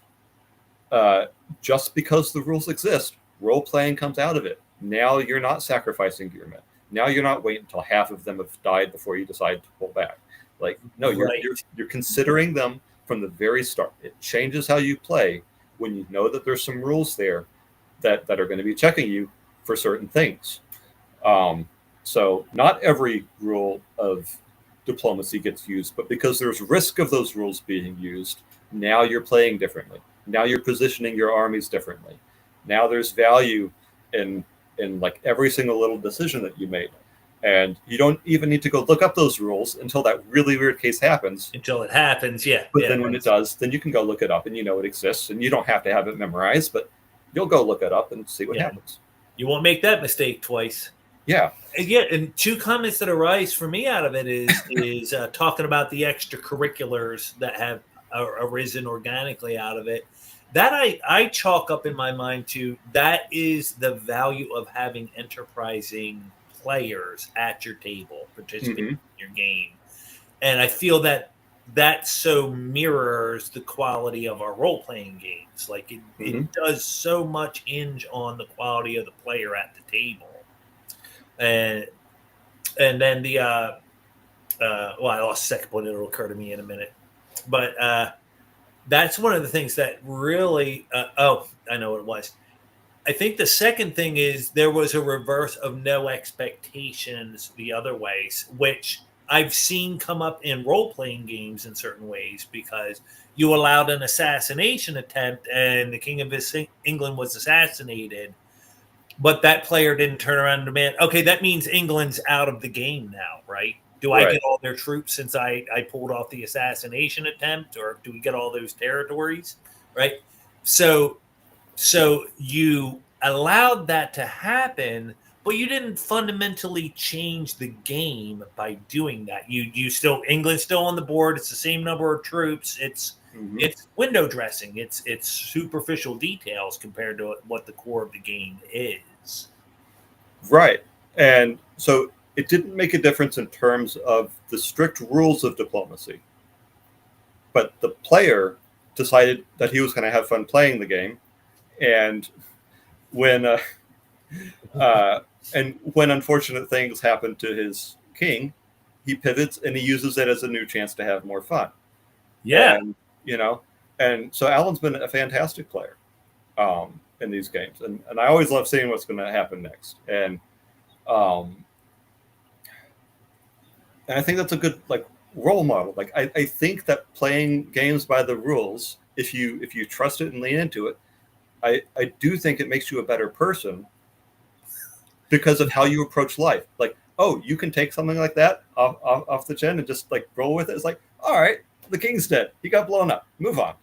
just because the rules exist, role playing comes out of it. Now you're not sacrificing your men. Now you're not waiting until half of them have died before you decide to pull back. Like, no, you're considering them from the very start. It changes how you play when you know that there's some rules there that are going to be checking you for certain things. So not every rule of diplomacy gets used, but because there's risk of those rules being used, now you're playing differently. Now you're positioning your armies differently. Now there's value in like every single little decision that you made. And you don't even need to go look up those rules until that really weird case happens. Until it happens, yeah. But then when it does, then you can go look it up, and you know it exists, and you don't have to have it memorized, but you'll go look it up and see what happens. You won't make that mistake twice. Yeah. And two comments that arise for me out of it is talking about the extracurriculars that have arisen organically out of it. That I chalk up in my mind to, that is the value of having enterprising players at your table participating in your game. And I feel that so mirrors the quality of our role-playing games. Like it does so much hinge on the quality of the player at the table. And then the well, I lost the second point. It'll occur to me in a minute. But that's one of the things that really I know what it was. I think the second thing is there was a reverse of no expectations the other ways, which I've seen come up in role playing games in certain ways, because you allowed an assassination attempt and the King of England was assassinated, but that player didn't turn around and demand, okay, that means England's out of the game now, right? Do I Right. get all their troops since I pulled off the assassination attempt, or do we get all those territories, right? So you allowed that to happen, but you didn't fundamentally change the game by doing that. You still, England's still on the board. It's the same number of troops. It's window dressing. It's superficial details compared to what the core of the game is. Right. And so it didn't make a difference in terms of the strict rules of diplomacy. But the player decided that he was going to have fun playing the game. And when when unfortunate things happen to his king, he pivots and he uses it as a new chance to have more fun. Yeah. And, and so Alan's been a fantastic player in these games. And I always love seeing what's going to happen next. And I think that's a good role model. I think that playing games by the rules, if you trust it and lean into it, I do think it makes you a better person because of how you approach life. Oh, you can take something like that off the chin and just roll with it. It's all right, the king's dead. He got blown up. Move on.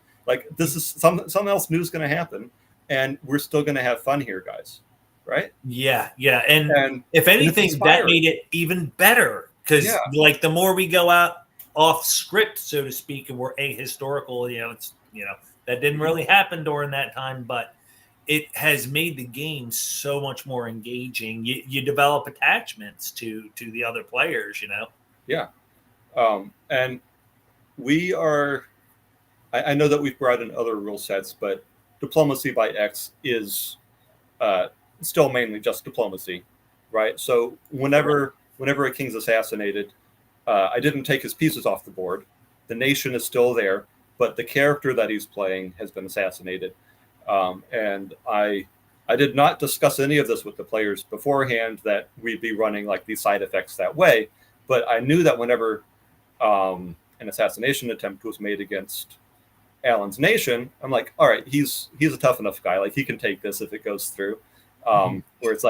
This is something else new is going to happen, and we're still going to have fun here, guys. Right? Yeah. And if anything, that made it even better, because the more we go out off script, so to speak, and we're ahistorical, that didn't really happen during that time, but it has made the game so much more engaging. You develop attachments to the other players, Yeah. And we are, I know that we've brought in other rule sets, but Diplomacy by X is still mainly just diplomacy, right? So whenever a king's assassinated, I didn't take his pieces off the board. The nation is still there, but the character that he's playing has been assassinated. And I did not discuss any of this with the players beforehand, that we'd be running these side effects that way. But I knew that whenever an assassination attempt was made against Alan's nation, I'm all right, he's a tough enough guy. He can take this if it goes through. Where it's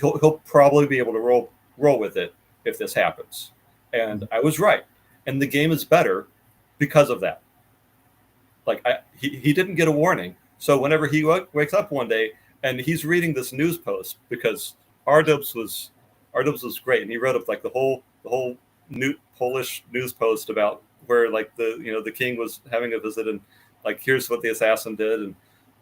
he'll probably be able to roll with it if this happens. And I was right. And the game is better because of that. He didn't get a warning. So whenever he wakes up one day and he's reading this news post, because Ardubs was great, and he wrote up the whole new Polish news post about where the king was having a visit, and here's what the assassin did,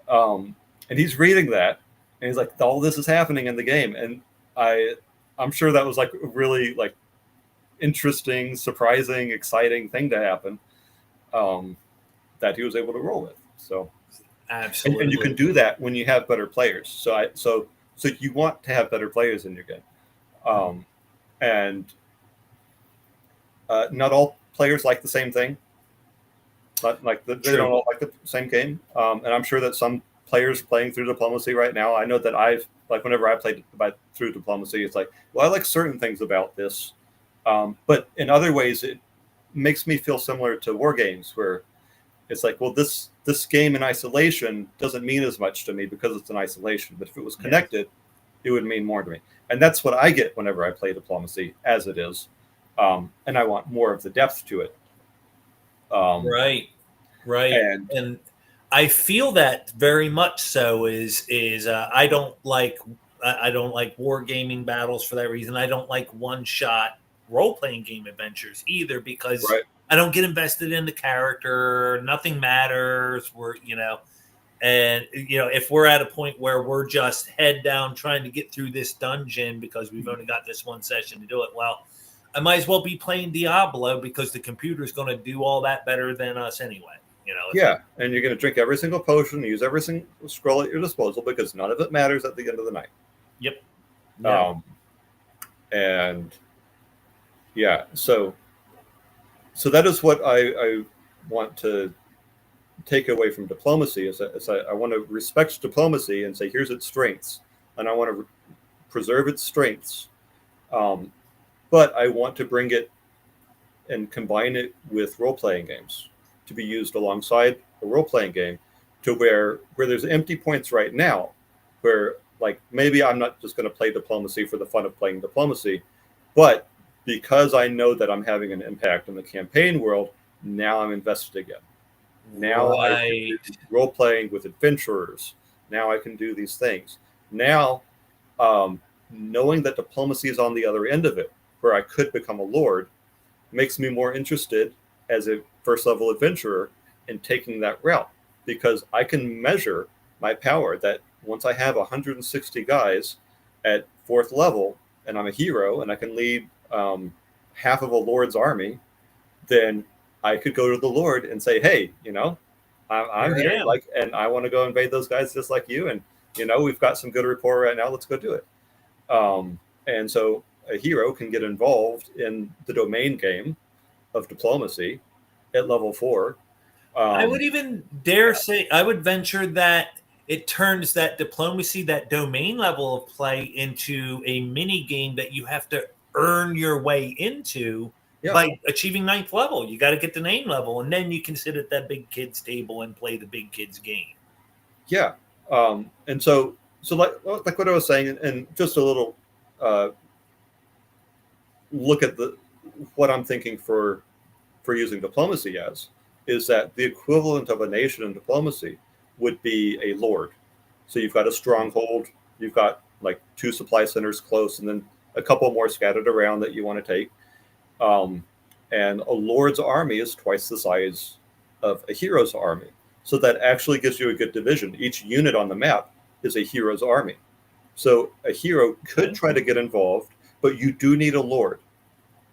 and he's reading that, and he's all this is happening in the game, and I'm sure that was really interesting, surprising, exciting thing to happen, that he was able to roll with. So absolutely, and you can do that when you have better players. So you want to have better players in your game, and not all players like the same thing. They don't all like the same game, and I'm sure that some players playing through diplomacy right now, I know that I've whenever I played through diplomacy, it's well, I like certain things about this, but in other ways it makes me feel similar to war games, where it's well, this game in isolation doesn't mean as much to me because it's in isolation, but if it was connected, it would mean more to me. And that's what I get whenever I play diplomacy as it is, and I want more of the depth to it. Right. And I feel that very much so. I don't like wargaming battles for that reason. I don't like one-shot role-playing game adventures either, because I don't get invested in the character. Nothing matters. If we're at a point where we're just head down trying to get through this dungeon because we've only got this one session to do it, well, I might as well be playing Diablo, because the computer's going to do all that better than us anyway. And you're going to drink every single potion, use every single scroll at your disposal, because none of it matters at the end of the night. Yep. And so that is what I want to take away from diplomacy. Is I want to respect diplomacy and say, here's its strengths, and I want to preserve its strengths. but I want to bring it and combine it with role-playing games to be used alongside a role-playing game, to where there's empty points right now, where like maybe I'm not just going to play diplomacy for the fun of playing diplomacy, but because I know that I'm having an impact in the campaign world, now I'm invested again. Now I can do role-playing with adventurers. Now I can do these things. Now, knowing that diplomacy is on the other end of it, where I could become a lord, makes me more interested as a first level adventurer in taking that route, because I can measure my power that once I have 160 guys at 4th level and I'm a hero and I can lead half of a lord's army, then I could go to the lord and say, hey, I'm here, and I want to go invade those guys just like you, and we've got some good rapport right now, let's go do it. And so a hero can get involved in the domain game of diplomacy at level 4. I would even dare say, I would venture that it turns that diplomacy, that domain level of play, into a mini game that you have to earn your way into by achieving 9th level. You got to get to name level, and then you can sit at that big kids table and play the big kids game. Yeah. And so like what I was saying, and just a little look at what I'm thinking for using diplomacy as, is that the equivalent of a nation in diplomacy would be a lord. So you've got a stronghold, you've got like 2 supply centers close, and then a couple more scattered around that you want to take. And a lord's army is twice the size of a hero's army. So that actually gives you a good division. Each unit on the map is a hero's army. So a hero could try to get involved, but you do need a lord.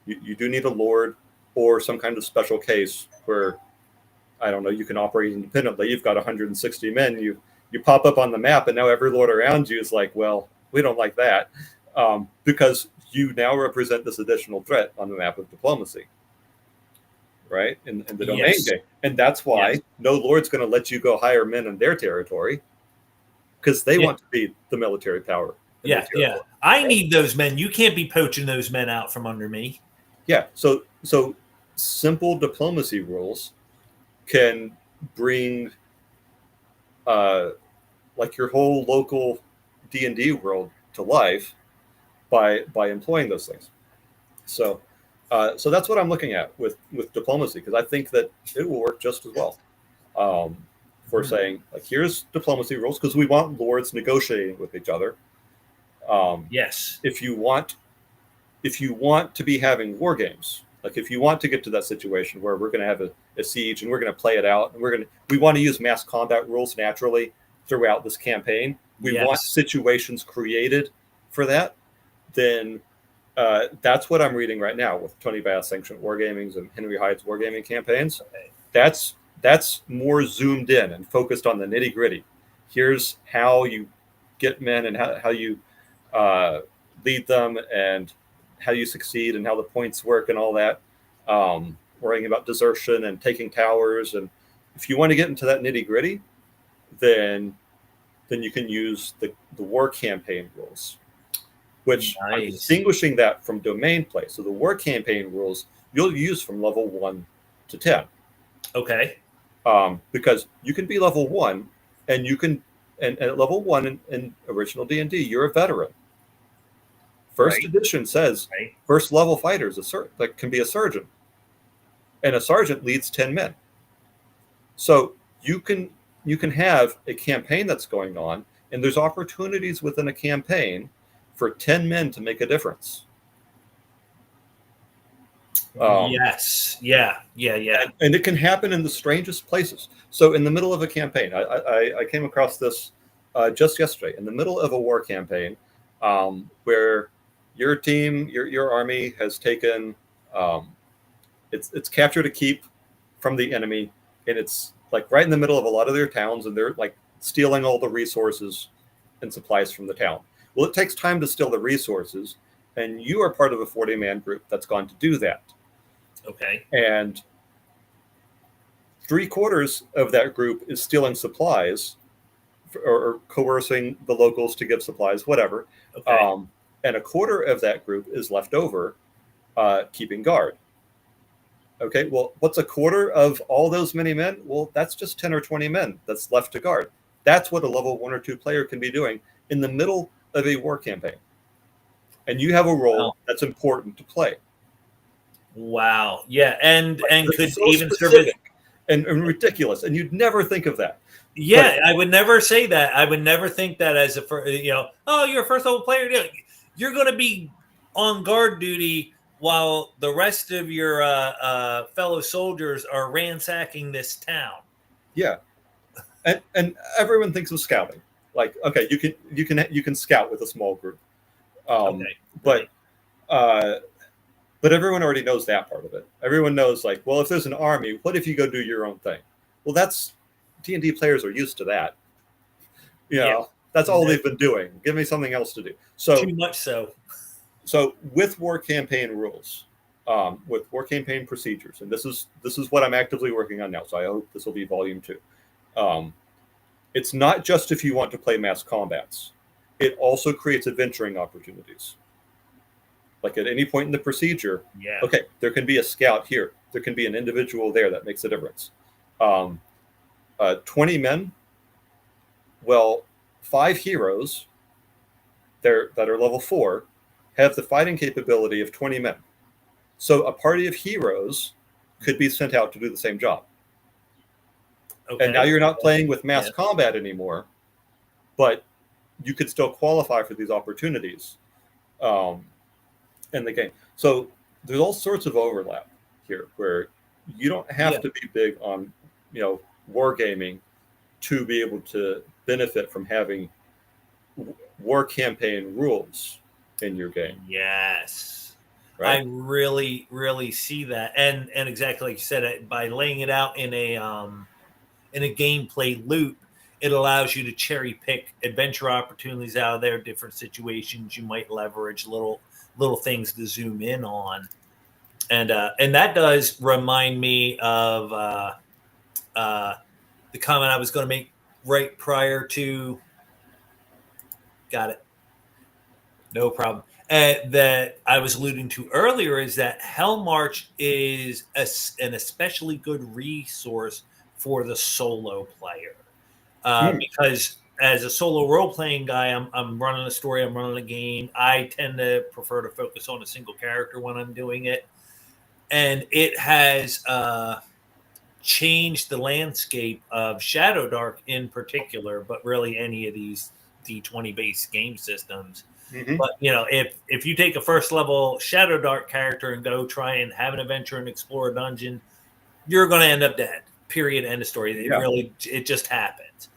You do need a lord, or some kind of special case where, I don't know, you can operate independently. You've got 160 men. You pop up on the map, and now every lord around you is like, well, we don't like that, because you now represent this additional threat on the map of diplomacy, right? In the domain game. And that's why no lord's going to let you go hire men in their territory, because they want to be the military power. Yeah. I need those men. You can't be poaching those men out from under me. Yeah. So simple diplomacy rules can bring like your whole local D&D world to life by employing those things. So that's what I'm looking at with diplomacy, because I think that it will work just as well for saying, like, here's diplomacy rules, because we want lords negotiating with each other. Yes. If you want to be having war games, like if you want to get to that situation where we're going to have a siege and we're going to play it out, and we want to use mass combat rules naturally throughout this campaign, we want situations created for that, then that's what I'm reading right now with Tony Bass Sanctioned Wargamings and Henry Hyde's Wargaming campaigns. That's more zoomed in and focused on the nitty gritty. Here's how you get men, and how you lead them, and how you succeed, and how the points work, and all that. Worrying about desertion and taking towers, and if you want to get into that nitty gritty, then you can use the war campaign rules, which I'm distinguishing that from domain play. So the war campaign rules you'll use from level 1 to 10. Okay. Because you can be level 1, and you can, and at level 1 in original D&D, you're a veteran. First edition says first level fighters that can be a surgeon, and a sergeant leads 10 men. So you can have a campaign that's going on, and there's opportunities within a campaign for 10 men to make a difference. Yes. Yeah. And it can happen in the strangest places. So in the middle of a campaign, I came across this just yesterday, in the middle of a war campaign, where your team, your army has taken, it's captured a keep from the enemy, and it's like right in the middle of a lot of their towns, and they're like stealing all the resources and supplies from the town. Well, it takes time to steal the resources, and you are part of a 40-man group that's gone to do that. Okay. And 3/4 of that group is stealing supplies, or coercing the locals to give supplies, whatever. Okay. And 1/4 of that group is left over keeping guard. Okay, well, what's a quarter of all those many men? Well, that's just 10 or 20 men that's left to guard. That's what a level 1 or 2 player can be doing in the middle of a war campaign. And you have a role that's important to play. Wow. Yeah, and could so even serve as and ridiculous, and you'd never think of that. Yeah, I would never say that. I would never think that as oh, you're a first level player. You're going to be on guard duty while the rest of your fellow soldiers are ransacking this town. Yeah, and everyone thinks of scouting. Like, okay, you can scout with a small group, but everyone already knows that part of it. Everyone knows, like, well, if there's an army, what if you go do your own thing? Well, that's D&D players are used to that. That's all they've been doing. Give me something else to do. So too much so. So with war campaign rules, with war campaign procedures, and this is what I'm actively working on now. So I hope this will be volume 2. It's not just if you want to play mass combats. It also creates adventuring opportunities. Like at any point in the procedure, okay, there can be a scout here. There can be an individual there that makes a difference. 20 men, well, 5 heroes that are level 4 have the fighting capability of 20 men. So a party of heroes could be sent out to do the same job. Okay. And now you're not playing with mass combat anymore, but you could still qualify for these opportunities in the game. So there's all sorts of overlap here where you don't have to be big on, wargaming to be able to benefit from having war campaign rules in your game. Yes. Right? I really, really see that. And exactly like you said, by laying it out in a gameplay loop, it allows you to cherry pick adventure opportunities out of there, different situations you might leverage, little things to zoom in on. And that does remind me of the comment I was going to make right prior to. Got it. No problem. That I was alluding to earlier is that Hellmarch is an especially good resource for the solo player. Because as a solo role-playing guy, I'm running a story, I'm running a game. I tend to prefer to focus on a single character when I'm doing it. And it has changed the landscape of Shadow Dark in particular, but really any of these D20-based game systems. Mm-hmm. But, if you take a first-level Shadow Dark character and go try and have an adventure and explore a dungeon, you're going to end up dead. Period. End of story. It just happens.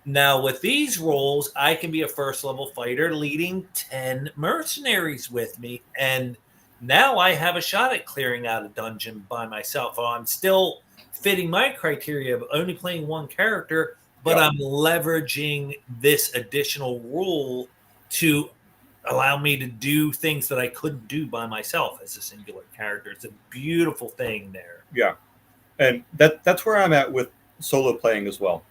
Now, with these roles, I can be a first-level fighter leading 10 mercenaries with me, and now I have a shot at clearing out a dungeon by myself. I'm still fitting my criteria of only playing one character, but I'm leveraging this additional rule to allow me to do things that I couldn't do by myself as a singular character. It's a beautiful thing there. Yeah. And that's where I'm at with solo playing as well.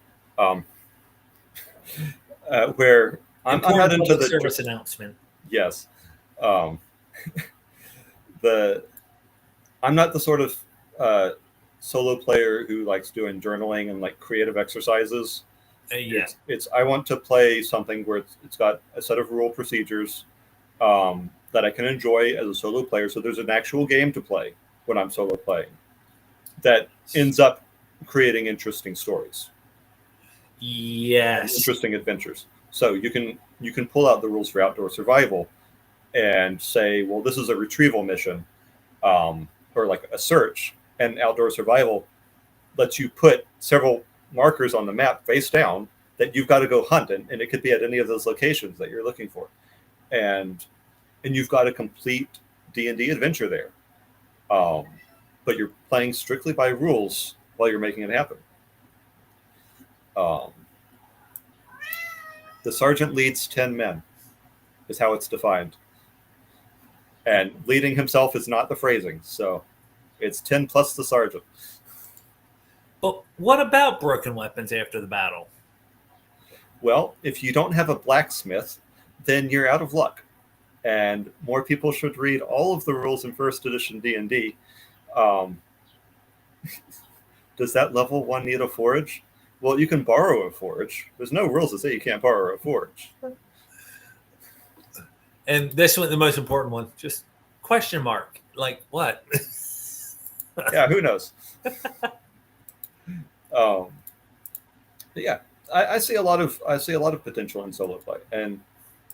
Where I'm not into the service announcement. Yes. I'm not the sort of solo player who likes doing journaling and like creative exercises. It's I want to play something where it's got a set of rule procedures that I can enjoy as a solo player. So there's an actual game to play when I'm solo playing that ends up creating interesting stories. Yes. Interesting adventures. So you can pull out the rules for outdoor survival and say, well, this is a retrieval mission or like a search, and outdoor survival lets you put several markers on the map face down that you've got to go hunt, and it could be at any of those locations that you're looking for, and you've got a complete D&D adventure there, but you're playing strictly by rules while you're making it happen. The sergeant leads 10 men is how it's defined, and leading himself is not the phrasing, so it's 10 plus the sergeant. But what about broken weapons after the battle? Well, if you don't have a blacksmith, then you're out of luck. and more people should read all of the rules in first edition D&D. Um, does that level 1 need a forge? Well, you can borrow a forge. There's no rules that say you can't borrow a forge. And this one, the most important one, just question mark. Like what? Yeah, who knows? Yeah, I see a lot of potential in solo play, and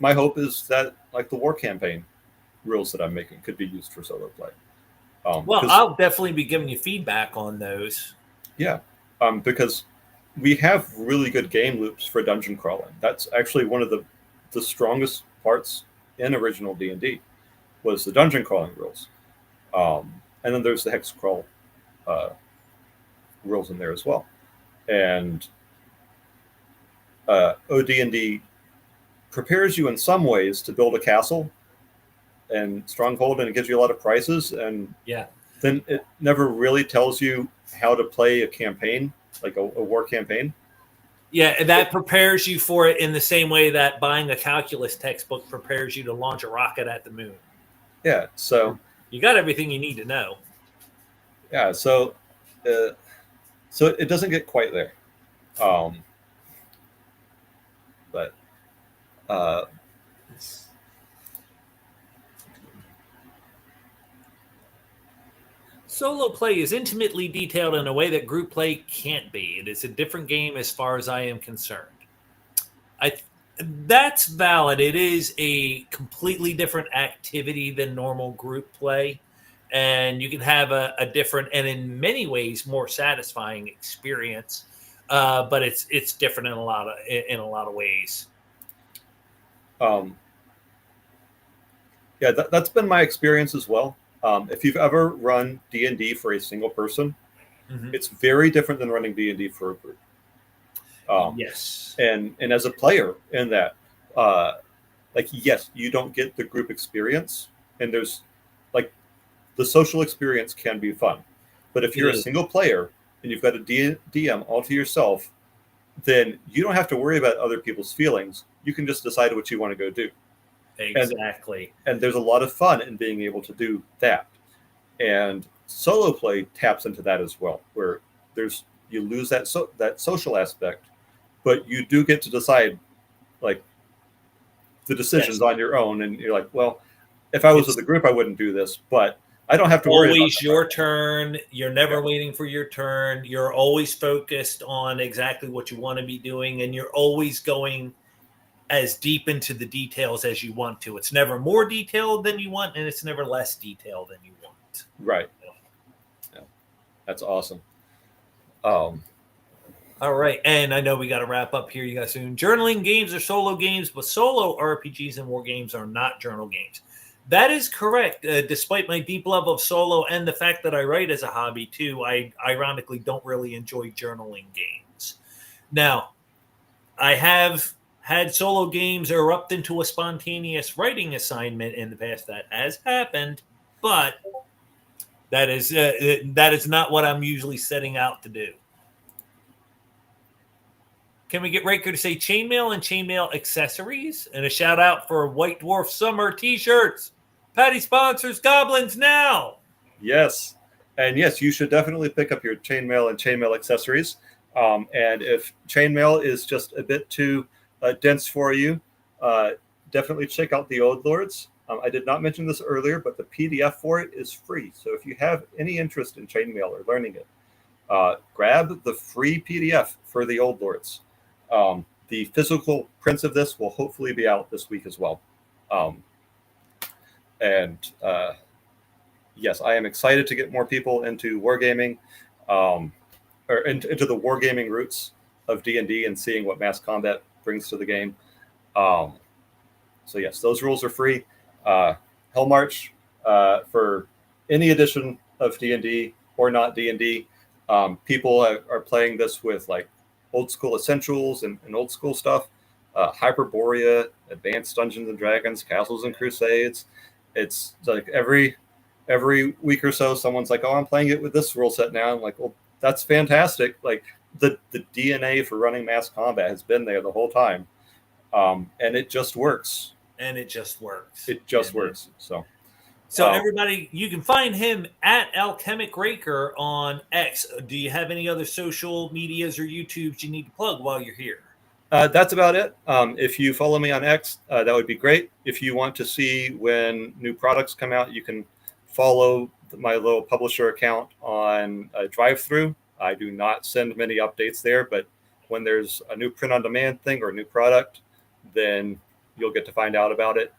my hope is that like the war campaign rules that I'm making could be used for solo play. Well, I'll definitely be giving you feedback on those. Yeah, because we have really good game loops for dungeon crawling. That's actually one of the strongest parts in original D&D was the dungeon crawling rules. And then there's the hex crawl rules in there as well. And OD&D prepares you in some ways to build a castle and stronghold, and it gives you a lot of prizes. And yeah, then it never really tells you how to play a campaign, like a war campaign. Yeah, that prepares you for it in the same way that buying a calculus textbook prepares you to launch a rocket at the moon. Yeah, so you got everything you need to know. Yeah, so it doesn't get quite there, but solo play is intimately detailed in a way that group play can't be. It is a different game as far as I am concerned. That's valid. It is a completely different activity than normal group play, and you can have a different and in many ways more satisfying experience. But it's different in a lot of ways. Yeah, that's been my experience as well. If you've ever run D&D for a single person, it's very different than running D&D for a group. Yes, and as a player in that, like yes, you don't get the group experience, and there's like the social experience can be fun, but if you're a single player and you've got a DM all to yourself, then you don't have to worry about other people's feelings. You can just decide what you want to go do. Exactly. And there's a lot of fun in being able to do that. And solo play taps into that as well, where you lose that social aspect, but you do get to decide like the decisions on your own. And you're like, well, if I was with the group, I wouldn't do this, but I don't have to worry about always your turn. You're never waiting for your turn. You're always focused on exactly what you want to be doing, and you're always going as deep into the details as you want to. It's never more detailed than you want, and it's never less detailed than you want. Right. Yeah. That's awesome. All right, and I know we got to wrap up here, you guys soon. Journaling games are solo games, but solo RPGs and war games are not journal games. That is correct. Despite my deep love of solo and the fact that I write as a hobby too, I ironically don't really enjoy journaling games. Now, I have had solo games erupt into a spontaneous writing assignment in the past. That has happened, but that is not what I'm usually setting out to do. Can we get Raker to say chainmail and chainmail accessories? And a shout out for White Dwarf Summer t-shirts. Patty sponsors Goblins now. Yes. And yes, you should definitely pick up your chainmail and chainmail accessories. And if chainmail is just a bit too dense for you, definitely check out the Old Lords. I did not mention this earlier, but the PDF for it is free. So if you have any interest in chainmail or learning it, grab the free PDF for the Old Lords. The physical prints of this will hopefully be out this week as well. Yes, I am excited to get more people into wargaming, or into the wargaming roots of D&D and seeing what mass combat brings to the game. So yes, those rules are free. Hellmarch, for any edition of D&D or not D&D, people are playing this with like old school essentials and old school stuff. Hyperborea, Advanced Dungeons and Dragons, Castles and Crusades. It's like every week or so, someone's like, "Oh, I'm playing it with this rule set now." I'm like, "Well, that's fantastic." Like the DNA for running mass combat has been there the whole time, and it just works. and it just works. It just works. So everybody, you can find him at AlchemicRaker on X. Do you have any other social medias or YouTubes you need to plug while you're here? That's about it. If you follow me on X, that would be great. If you want to see when new products come out, you can follow my little publisher account on Drive-Thru. I do not send many updates there, but when there's a new print-on-demand thing or a new product, then you'll get to find out about it.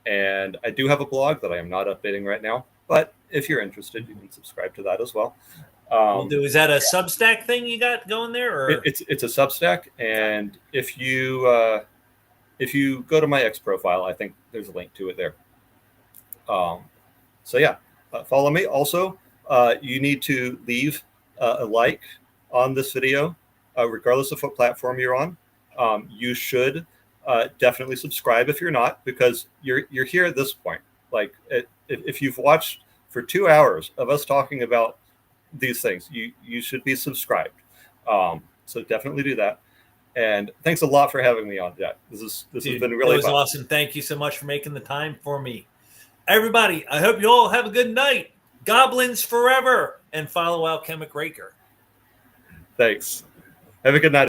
And I do have a blog that I am not updating right now, but if you're interested, you can subscribe to that as well. Is that a Substack thing you got going there? Or? It's a Substack, and if you go to my X profile, I think there's a link to it there. So yeah, follow me. Also, you need to leave a like on this video, regardless of what platform you're on. You should definitely subscribe if you're not, because you're here at this point. Like if you've watched for 2 hours of us talking about these things, you should be subscribed. So definitely do that. And thanks a lot for having me on, Jack. This has been really fun. Awesome. Thank you so much for making the time for me. Everybody, I hope you all have a good night. Goblins forever, and follow AlchemicRaker. Thanks. Have a good night.